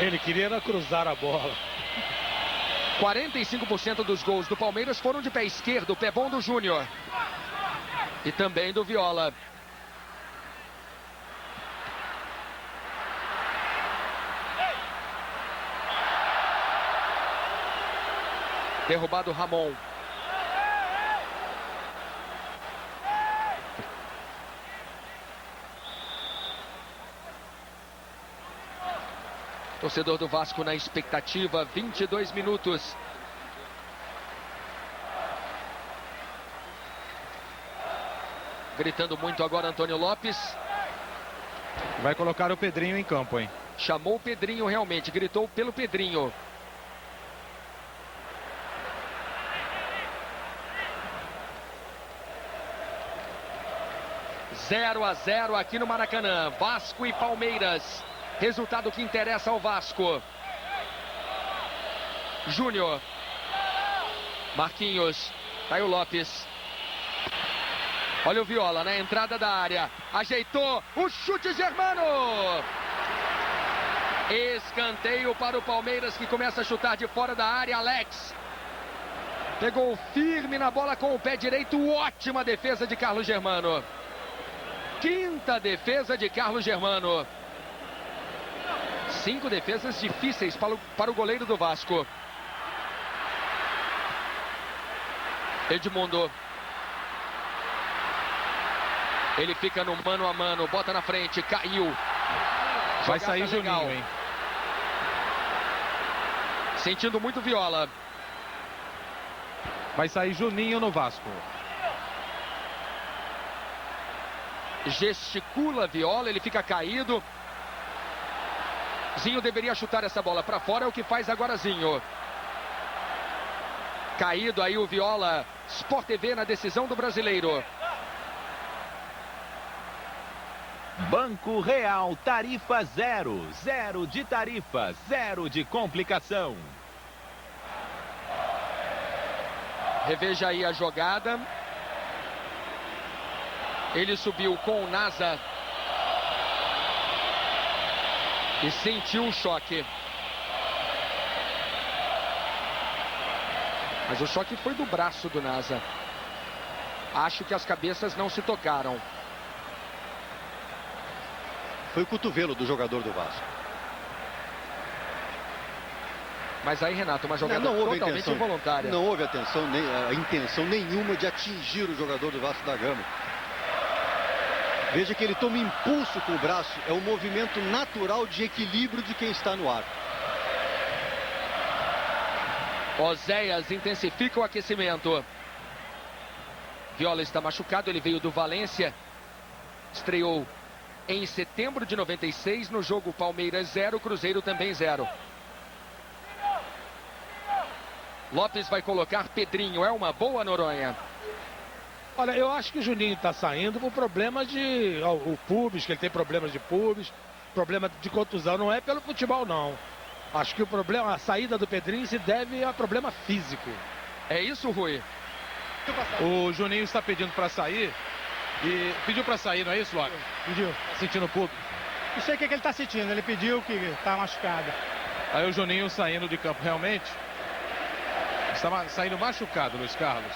Ele queria cruzar a bola. 45% dos gols do Palmeiras foram de pé esquerdo, pé bom do Júnior. E também do Viola. Derrubado Ramon. Torcedor do Vasco na expectativa, 22 minutos. Gritando muito agora Antônio Lopes. Vai colocar o Pedrinho em campo, hein? Chamou o Pedrinho realmente, gritou pelo Pedrinho. Zero a 0 aqui no Maracanã. Vasco e Palmeiras. Resultado que interessa ao Vasco. Júnior. Marquinhos. Caio Lopes. Olha o Viola na entrada da área. Ajeitou. O chute Germano. Escanteio para o Palmeiras, que começa a chutar de fora da área. Alex. Pegou firme na bola com o pé direito. Ótima defesa de Carlos Germano. Quinta defesa de Carlos Germano. 5 defesas difíceis para o goleiro do Vasco. Edmundo. Ele fica no mano a mano, bota na frente, caiu. Vai sair Juninho, hein? Sentindo muito Viola. Vai sair Juninho no Vasco. Gesticula Viola, ele fica caído. Zinho deveria chutar essa bola para fora, é o que faz agora Zinho. Caído aí o Viola. Sport TV na decisão do brasileiro. Banco Real, tarifa zero. Zero de tarifa, zero de complicação. Reveja aí a jogada. Ele subiu com o Nasa. E sentiu o choque. Mas o choque foi do braço do Nasa. Acho que as cabeças não se tocaram. Foi o cotovelo do jogador do Vasco. Mas aí, Renato, uma jogada totalmente involuntária. Não houve a intenção nenhuma de atingir o jogador do Vasco da Gama. Veja que ele toma impulso com o braço. É um movimento natural de equilíbrio de quem está no ar. Oséias intensifica o aquecimento. Viola está machucado, ele veio do Valência. Estreou em setembro de 96 no jogo Palmeiras 0, Cruzeiro também 0. Lopes vai colocar Pedrinho, é uma boa Noronha. Olha, eu acho que o Juninho está saindo por problema de... o pubis, que ele tem problemas de pubis, problema de contusão, não é pelo futebol não. Acho que o problema, a saída do Pedrinho se deve a problema físico. É isso, Rui? O Juninho está pedindo para sair. E pediu para sair, não é isso, Lopes? Pediu. Sentindo o público. Não sei o que ele está sentindo, ele pediu que está machucado. Aí o Juninho saindo de campo realmente. Está saindo machucado, Luiz Carlos.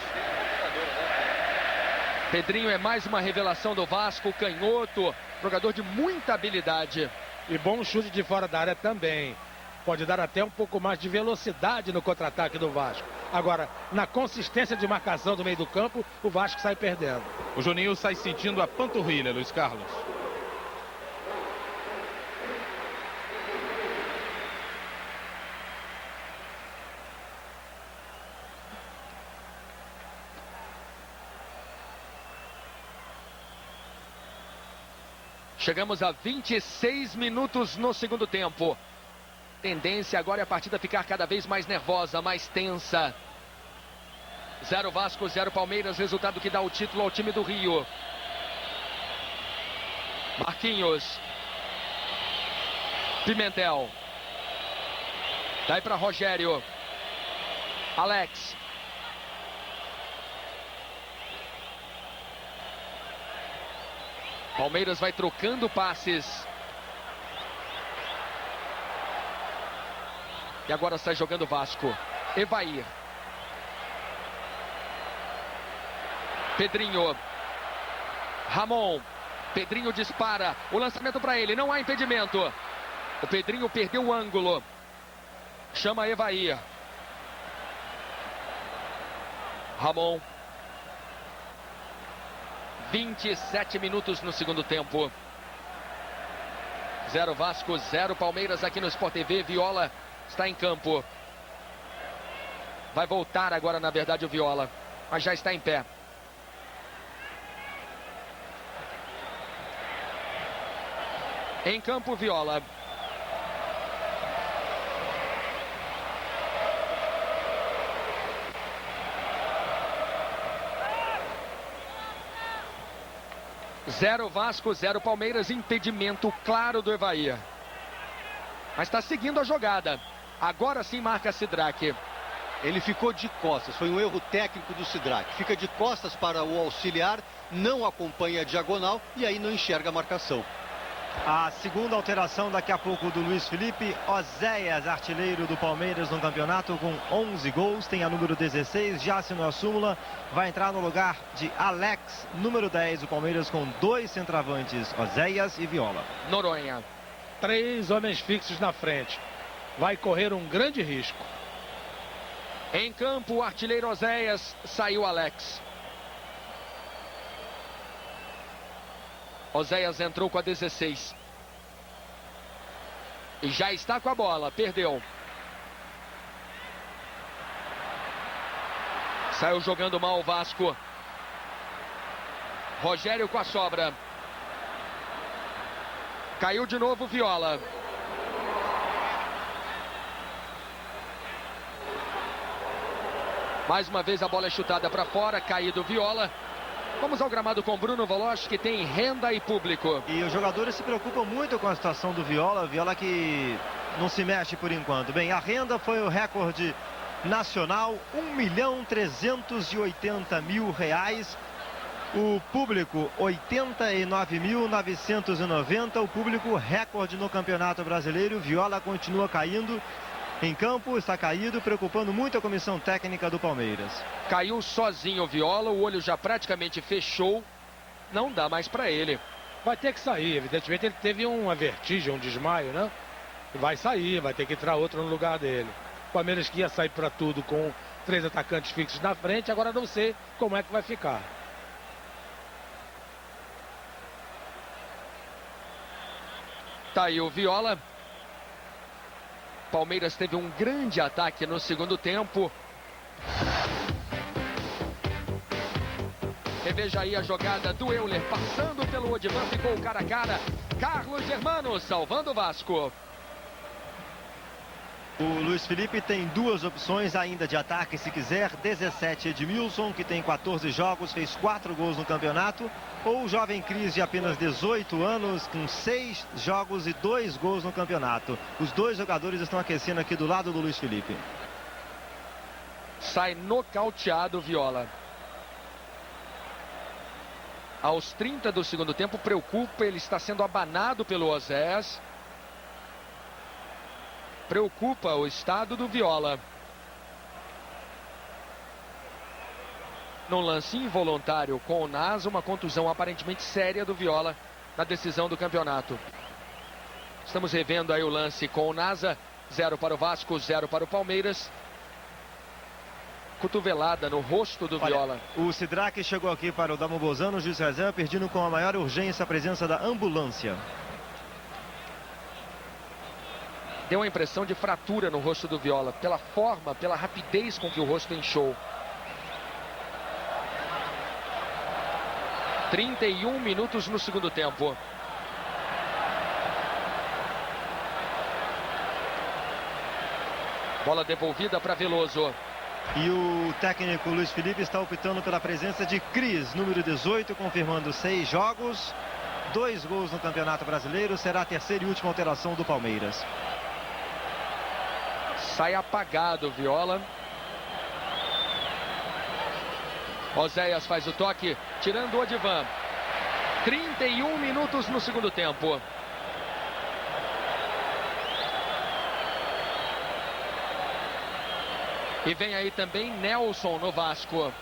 Pedrinho é mais uma revelação do Vasco, canhoto, jogador de muita habilidade. E bom chute de fora da área também. Pode dar até um pouco mais de velocidade no contra-ataque do Vasco. Agora, na consistência de marcação do meio do campo, o Vasco sai perdendo. O Juninho sai sentindo a panturrilha, Luiz Carlos. Chegamos a 26 minutos no segundo tempo. Tendência agora é a partida ficar cada vez mais nervosa, mais tensa. 0 Vasco, 0 Palmeiras, resultado que dá o título ao time do Rio. Marquinhos. Pimentel. Daí para Rogério. Alex. Palmeiras vai trocando passes. E agora sai jogando o Vasco. Evair. Pedrinho. Ramon. Pedrinho dispara. O lançamento para ele. Não há impedimento. O Pedrinho perdeu o ângulo. Chama Evair. Ramon. 27 minutos no segundo tempo. 0 Vasco, 0 Palmeiras aqui no Sport TV. Viola está em campo. Vai voltar agora, na verdade, o Viola, mas já está em pé. Em campo, Viola. Zero Vasco, 0 Palmeiras. Impedimento claro do Evaí. Mas está seguindo a jogada. Agora sim marca Sidraque. Ele ficou de costas, foi um erro técnico do Sidraque. Fica de costas para o auxiliar, não acompanha a diagonal e aí não enxerga a marcação. A segunda alteração daqui a pouco do Luiz Felipe. Oséias, artilheiro do Palmeiras no campeonato com 11 gols, tem a número 16, já assinou a súmula, vai entrar no lugar de Alex, número 10, o Palmeiras com 2 centroavantes, Oséias e Viola. Noronha. 3 homens fixos na frente, vai correr um grande risco. Em campo, o artilheiro Oséias, saiu Alex. Oséias entrou com a 16. E já está com a bola, perdeu. Saiu jogando mal o Vasco. Rogério com a sobra. Caiu de novo Viola. Mais uma vez a bola é chutada para fora, caído Viola. Vamos ao gramado com Bruno Volosch, que tem renda e público. E os jogadores se preocupam muito com a situação do Viola. Viola que não se mexe por enquanto. Bem, a renda foi o recorde nacional, R$1.380.000. O público, 89.990. O público recorde no Campeonato Brasileiro. Viola continua caindo. Em campo, está caído, preocupando muito a comissão técnica do Palmeiras. Caiu sozinho o Viola, o olho já praticamente fechou. Não dá mais para ele. Vai ter que sair, evidentemente ele teve uma vertigem, um desmaio, né? Vai sair, vai ter que entrar outro no lugar dele. O Palmeiras que ia sair para tudo com 3 atacantes fixos na frente, agora não sei como é que vai ficar. Tá aí o Viola. Palmeiras teve um grande ataque no segundo tempo. Reveja aí a jogada do Euler, passando pelo Odivan, ficou cara a cara. Carlos Germano salvando o Vasco. O Luiz Felipe tem 2 opções ainda de ataque, se quiser. 17 Edmilson, que tem 14 jogos, fez 4 gols no campeonato. Ou o jovem Cris, de apenas 18 anos, com 6 jogos e 2 gols no campeonato. Os 2 jogadores estão aquecendo aqui do lado do Luiz Felipe. Sai nocauteado Viola. Aos 30 do segundo tempo, preocupa, ele está sendo abanado pelo Oséias. Preocupa o estado do Viola. Num lance involuntário com o Nasa, uma contusão aparentemente séria do Viola na decisão do campeonato. Estamos revendo aí o lance com o Nasa. 0 para o Vasco, 0 para o Palmeiras. Cotovelada no rosto do Viola. O Sidraque chegou aqui para o Damo Bozano, o juiz reserva, pedindo com a maior urgência a presença da ambulância. Deu a impressão de fratura no rosto do Viola, pela forma, pela rapidez com que o rosto inchou. 31 minutos no segundo tempo. Bola devolvida para Veloso. E o técnico Luiz Felipe está optando pela presença de Cris, número 18, confirmando 6 jogos, 2 gols no Campeonato Brasileiro. Será a terceira e última alteração do Palmeiras. Sai apagado Viola. Oséias faz o toque, tirando o Odivan. 31 minutos no segundo tempo. E vem aí também Nelson no Vasco.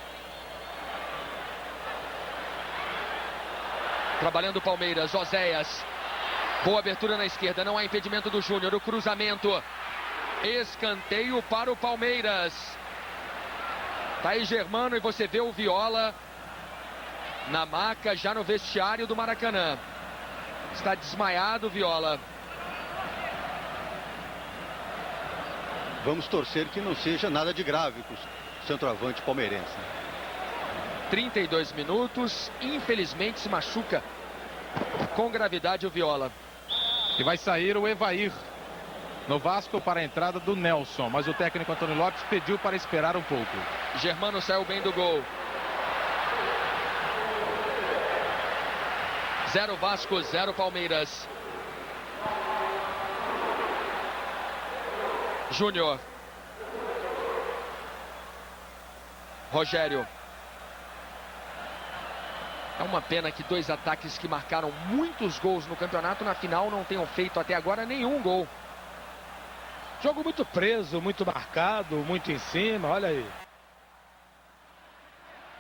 Trabalhando o Palmeiras, Oséias. Boa abertura na esquerda, não há impedimento do Júnior. O cruzamento. Escanteio para o Palmeiras. Tá aí Germano e você vê o Viola na maca, já no vestiário do Maracanã. Está desmaiado o Viola. Vamos torcer que não seja nada de grave com o centroavante palmeirense. 32 minutos, infelizmente se machuca com gravidade o Viola. E vai sair o Evair no Vasco para a entrada do Nelson, mas o técnico Antônio Lopes pediu para esperar um pouco. Germano saiu bem do gol. 0 Vasco, 0 Palmeiras. Júnior. Rogério. É uma pena que 2 ataques que marcaram muitos gols no campeonato, na final não tenham feito até agora nenhum gol. Jogo muito preso, muito marcado, muito em cima, olha aí.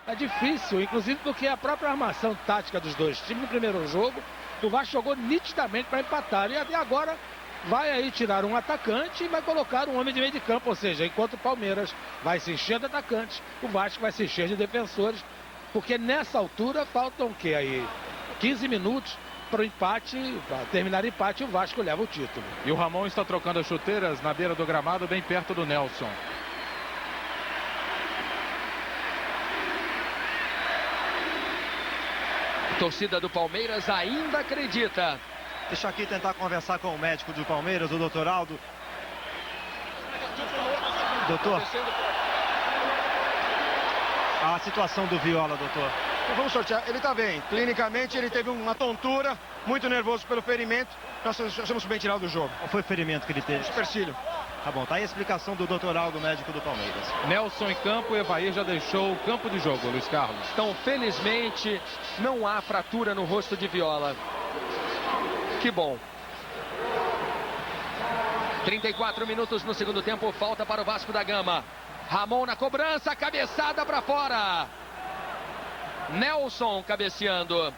É difícil, inclusive porque a própria armação tática dos dois times no primeiro jogo, o Vasco jogou nitidamente para empatar. E até agora vai aí tirar um atacante e vai colocar um homem de meio de campo. Ou seja, enquanto o Palmeiras vai se encher de atacantes, o Vasco vai se encher de defensores. Porque nessa altura faltam o quê aí? 15 minutos para o empate, para terminar o empate, o Vasco leva o título. E o Ramon está trocando as chuteiras na beira do gramado, bem perto do Nelson. A torcida do Palmeiras ainda acredita. Deixa aqui tentar conversar com o médico do Palmeiras, o doutor Aldo. Doutor, a situação do Viola, doutor. Vamos sortear. Ele está bem. Clinicamente, ele teve uma tontura, muito nervoso pelo ferimento. Nós achamos bem tirado do jogo. Qual foi o ferimento que ele teve? Supercílio. Tá bom, tá aí a explicação do doutor Aldo, médico do Palmeiras. Nelson em campo e Evair já deixou o campo de jogo, Luiz Carlos. Então, felizmente, não há fratura no rosto de Viola. Que bom. 34 minutos no segundo tempo, falta para o Vasco da Gama. Ramon na cobrança, cabeçada para fora. Nelson cabeceando.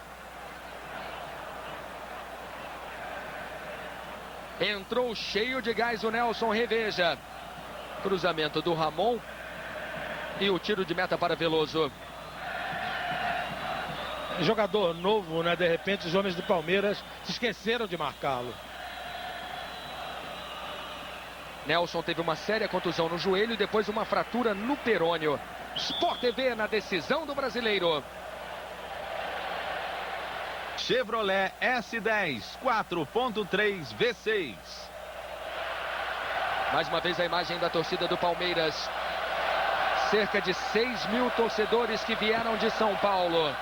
Entrou cheio de gás o Nelson, reveja. Cruzamento do Ramon. E o tiro de meta para Veloso. Jogador novo, né? De repente os homens do Palmeiras se esqueceram de marcá-lo. Nelson teve uma séria contusão no joelho e depois uma fratura no perônio. Sport TV na decisão do Brasileiro. Chevrolet S10 4.3 V6. Mais uma vez a imagem da torcida do Palmeiras. Cerca de 6 mil torcedores que vieram de São Paulo.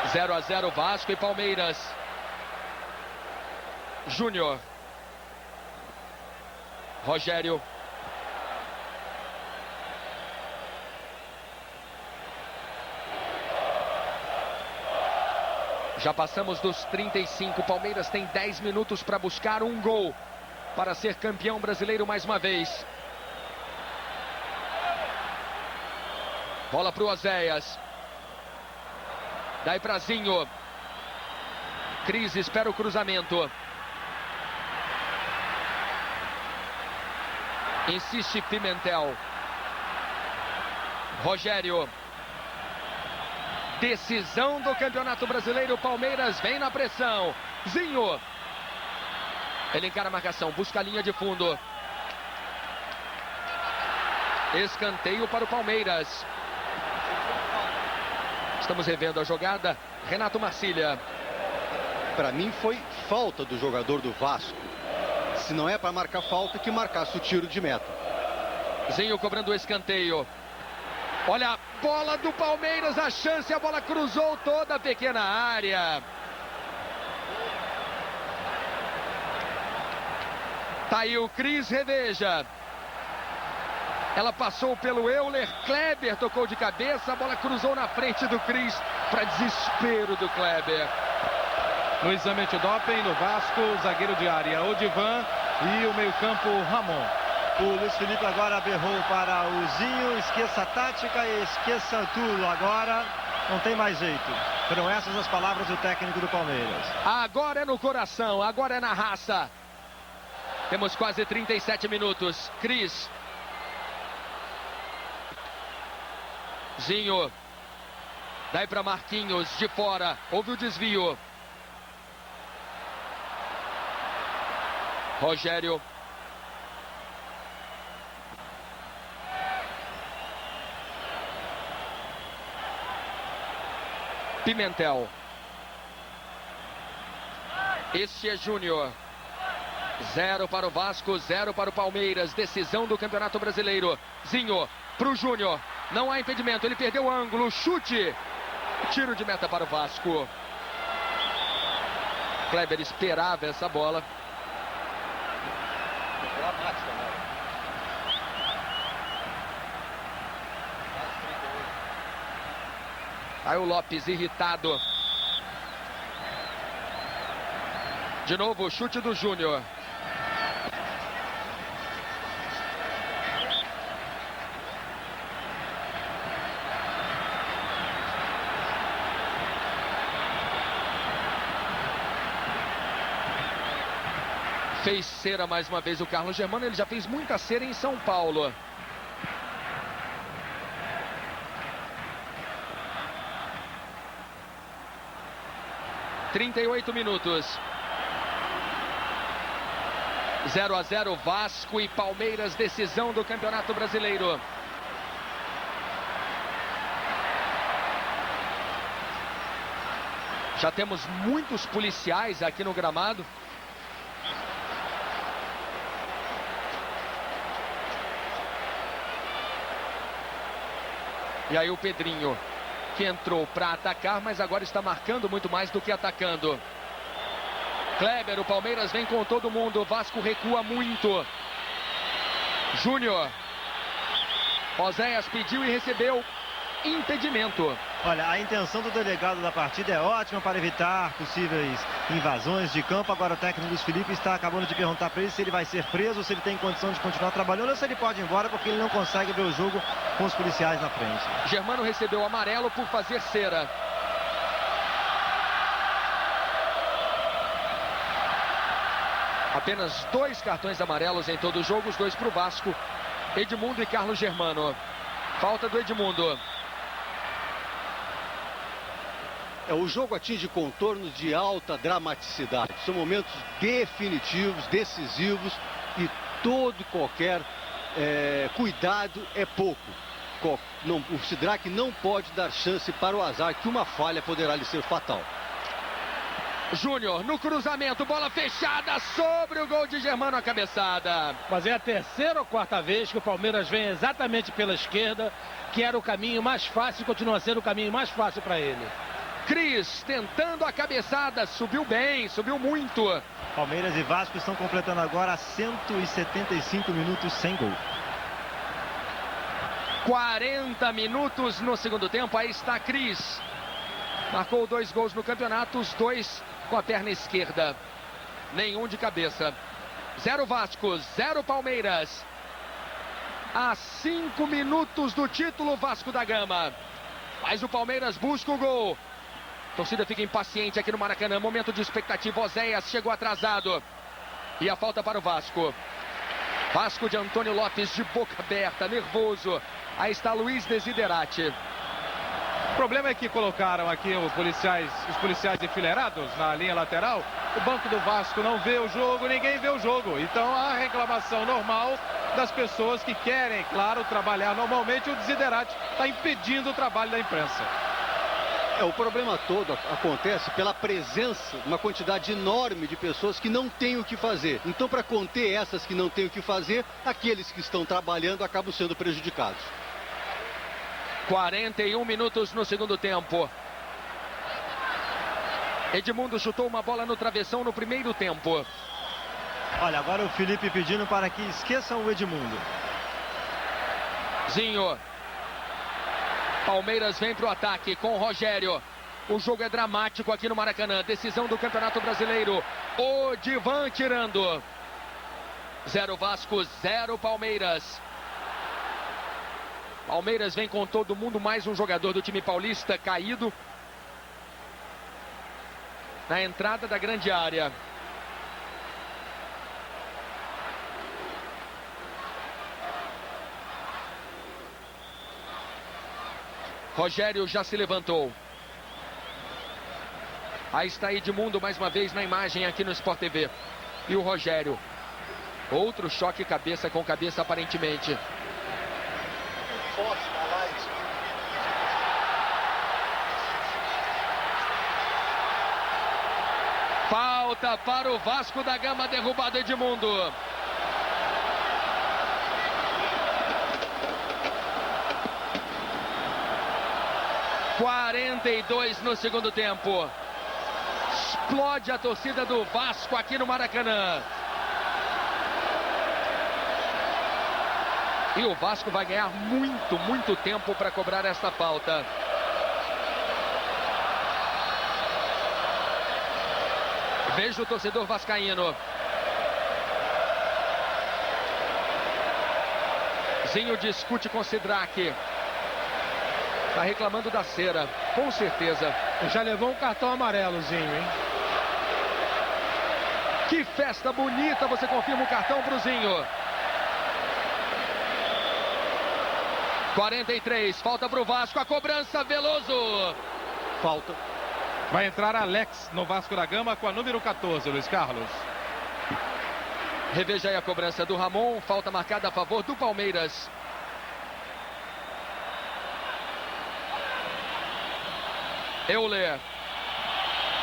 0-0 Vasco e Palmeiras. Júnior. Rogério. Já passamos dos 35. Palmeiras tem 10 minutos para buscar um gol para ser campeão brasileiro mais uma vez. Bola para o Oséias. Daí para Zinho. Cris espera o cruzamento. Insiste Pimentel. Rogério. Decisão do Campeonato Brasileiro. Palmeiras vem na pressão. Zinho. Ele encara a marcação. Busca a linha de fundo. Escanteio para o Palmeiras. Estamos revendo a jogada. Renato Marcília. Para mim foi falta do jogador do Vasco. Se não é para marcar falta, que marcasse o tiro de meta. Zinho cobrando o escanteio. Olha a bola do Palmeiras, a chance, a bola cruzou toda a pequena área. Tá aí o Cris, reveja. Ela passou pelo Euler, Kleber tocou de cabeça, a bola cruzou na frente do Cris, para desespero do Kleber. No exame antidoping no Vasco, o zagueiro de área, Odivan, e o meio-campo, Ramon. O Luiz Felipe agora berrou para o Zinho, esqueça a tática e esqueça tudo. Agora não tem mais jeito. Foram essas as palavras do técnico do Palmeiras. Agora é no coração, agora é na raça. Temos quase 37 minutos. Cris. Zinho. Daí para Marquinhos, de fora. Houve o desvio. Rogério. Pimentel. Este é Júnior. 0 para o Vasco, 0 para o Palmeiras. Decisão do Campeonato Brasileiro. Zinho para o Júnior. Não há impedimento, ele perdeu o ângulo. Chute. Tiro de meta para o Vasco. Kleber esperava essa bola. Aí o Lopes irritado. De novo o chute do Júnior. Fez cera mais uma vez o Carlos Germano. Ele já fez muita cera em São Paulo. (38 minutos). 0 a 0 Vasco e Palmeiras, decisão do Campeonato Brasileiro. Já temos muitos policiais aqui no gramado. E aí o Pedrinho, que entrou para atacar, mas agora está marcando muito mais do que atacando. Kleber, o Palmeiras vem com todo mundo, o Vasco recua muito. Júnior. Oséias pediu e recebeu impedimento. Olha, a intenção do delegado da partida é ótima para evitar possíveis invasões de campo. Agora o técnico Luiz Felipe está acabando de perguntar para ele se ele vai ser preso, se ele tem condição de continuar trabalhando ou se ele pode ir embora porque ele não consegue ver o jogo com os policiais na frente. Germano recebeu amarelo por fazer cera. Apenas 2 cartões amarelos em todo o jogo, os 2 para o Vasco. Edmundo e Carlos Germano. Falta do Edmundo. O jogo atinge contornos de alta dramaticidade. São momentos definitivos, decisivos e todo e qualquer cuidado é pouco. O Sidraque não pode dar chance para o azar, que uma falha poderá lhe ser fatal. Júnior no cruzamento, bola fechada sobre o gol de Germano, a cabeçada. Mas é a terceira ou quarta vez que o Palmeiras vem exatamente pela esquerda, que era o caminho mais fácil e continua sendo o caminho mais fácil para ele. Cris tentando a cabeçada, subiu bem, subiu muito. Palmeiras e Vasco estão completando agora 175 minutos sem gol. 40 minutos no segundo tempo, aí está Cris. Marcou 2 gols no campeonato, os 2 com a perna esquerda. Nenhum de cabeça. 0 Vasco, 0 Palmeiras. A 5 minutos do título, Vasco da Gama. Mas o Palmeiras busca o gol. A torcida fica impaciente aqui no Maracanã. Momento de expectativa. Oséias chegou atrasado. E a falta para o Vasco. Vasco de Antônio Lopes de boca aberta, nervoso. Aí está Luiz Desiderati. O problema é que colocaram aqui os policiais enfileirados na linha lateral. O banco do Vasco não vê o jogo, ninguém vê o jogo. Então a reclamação normal das pessoas que querem, claro, trabalhar normalmente. O Desiderati está impedindo o trabalho da imprensa. O problema todo acontece pela presença de uma quantidade enorme de pessoas que não têm o que fazer. Então, para conter essas que não têm o que fazer, aqueles que estão trabalhando acabam sendo prejudicados. 41 minutos no segundo tempo. Edmundo chutou uma bola no travessão no primeiro tempo. Olha, agora o Felipe pedindo para que esqueçam o Edmundo. Zinho. Palmeiras vem para o ataque com o Rogério. O jogo é dramático aqui no Maracanã. Decisão do Campeonato Brasileiro. Odivan tirando. 0 Vasco, 0 Palmeiras. Palmeiras vem com todo mundo, mais um jogador do time paulista caído na entrada da grande área. Rogério já se levantou. Aí está Edmundo mais uma vez na imagem aqui no Sport TV. E o Rogério. Outro choque cabeça com cabeça aparentemente. Falta para o Vasco da Gama, derrubado Edmundo. (42 no segundo tempo). Explode a torcida do Vasco aqui no Maracanã. E o Vasco vai ganhar muito tempo para cobrar esta falta. Veja o torcedor vascaíno. Zinho discute com Sidraque. Está reclamando da cera, com certeza. Já levou um cartão amarelo, Zinho, hein? Que festa bonita, você confirma o cartão pro Zinho. 43, falta pro Vasco, a cobrança, Veloso. Falta. Vai entrar Alex no Vasco da Gama com a número 14, Luiz Carlos. Reveja aí a cobrança do Ramon, falta marcada a favor do Palmeiras. Euler.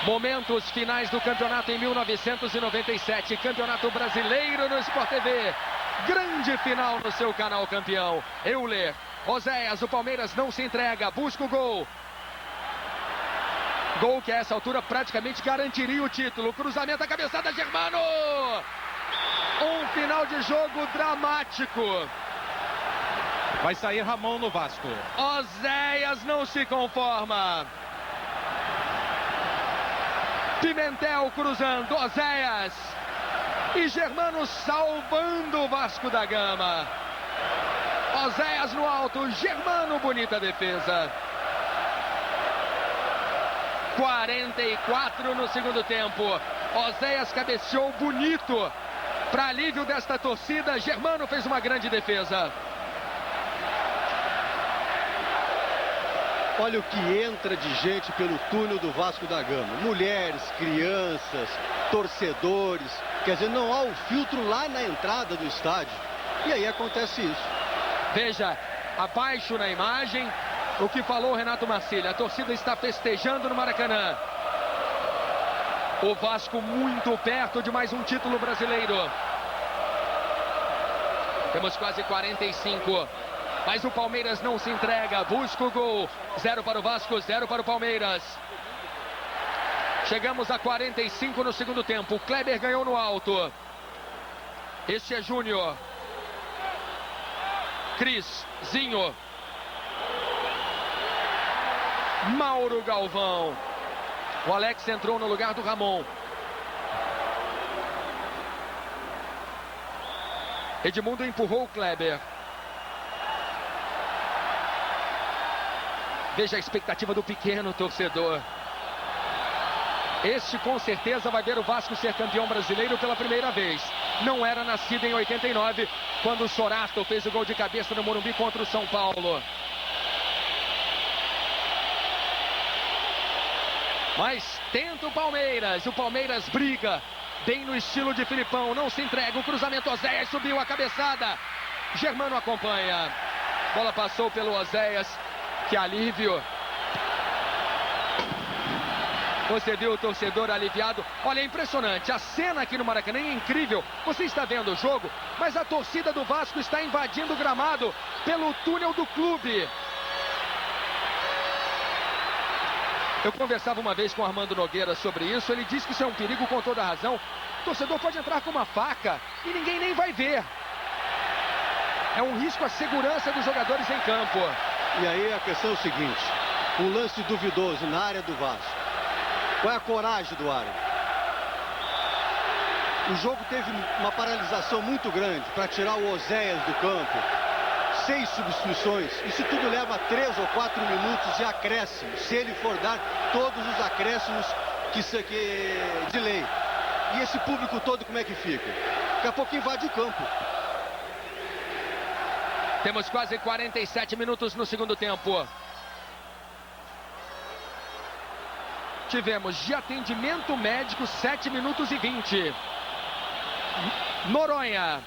Momentos finais do campeonato em 1997, Campeonato Brasileiro no Sport TV. Grande final no seu canal campeão. Euler, Oséias, o Palmeiras não se entrega, busca o gol. Gol que a essa altura praticamente garantiria o título. Cruzamento, a cabeçada, Germano. Um final de jogo dramático. Vai sair Ramon no Vasco. Oséias não se conforma. Pimentel cruzando, Oséias. E Germano salvando o Vasco da Gama. Oséias no alto, Germano, bonita defesa. 44 no segundo tempo. Oséias cabeceou bonito. Para alívio desta torcida, Germano fez uma grande defesa. Olha o que entra de gente pelo túnel do Vasco da Gama. Mulheres, crianças, torcedores. Quer dizer, não há o filtro lá na entrada do estádio. E aí acontece isso. Veja, abaixo na imagem, o que falou Renato Marcílio. A torcida está festejando no Maracanã. O Vasco muito perto de mais um título brasileiro. Temos quase 45. Mas o Palmeiras não se entrega, busca o gol. 0 para o Vasco, 0 para o Palmeiras. Chegamos a 45 no segundo tempo. O Kleber ganhou no alto. Este é Júnior. Cris, Zinho. Mauro Galvão. O Alex entrou no lugar do Ramon. Edmundo empurrou o Kleber. Veja a expectativa do pequeno torcedor. Este com certeza vai ver o Vasco ser campeão brasileiro pela primeira vez. Não era nascido em 89, quando o Sorato fez o gol de cabeça no Morumbi contra o São Paulo. Mas tenta o Palmeiras briga, bem no estilo de Filipão, não se entrega, o cruzamento, Oséias subiu a cabeçada, Germano acompanha, bola passou pelo Oséias. Que alívio. Você viu o torcedor aliviado. Olha, é impressionante. A cena aqui no Maracanã é incrível. Você está vendo o jogo, mas a torcida do Vasco está invadindo o gramado pelo túnel do clube. Eu conversava uma vez com o Armando Nogueira sobre isso. Ele disse que isso é um perigo, com toda a razão. O torcedor pode entrar com uma faca e ninguém nem vai ver. É um risco à segurança dos jogadores em campo. E aí a questão é o seguinte, um lance duvidoso na área do Vasco. Qual é a coragem do árbitro? O jogo teve uma paralisação muito grande para tirar o Oséias do campo. 6 substituições. Isso tudo leva 3 ou 4 minutos de acréscimo, se ele for dar todos os acréscimos que de lei. E esse público todo como é que fica? Daqui a pouco invade o campo. Temos quase 47 minutos no segundo tempo. tivemos de atendimento médico 7 minutos e 20. Noronha.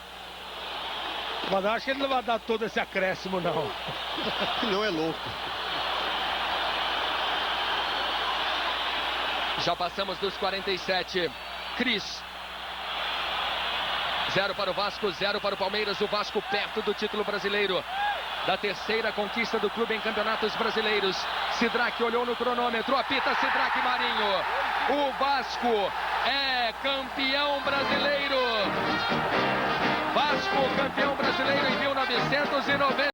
Mas eu acho que ele não vai dar todo esse acréscimo, não. Não é louco. Já passamos dos 47. Cris. 0 para o Vasco, 0 para o Palmeiras. O Vasco perto do título brasileiro. Da terceira conquista do clube em campeonatos brasileiros. Sidraque olhou no cronômetro. Apita Sidraque Marinho. O Vasco é campeão brasileiro. Vasco campeão brasileiro em 1990.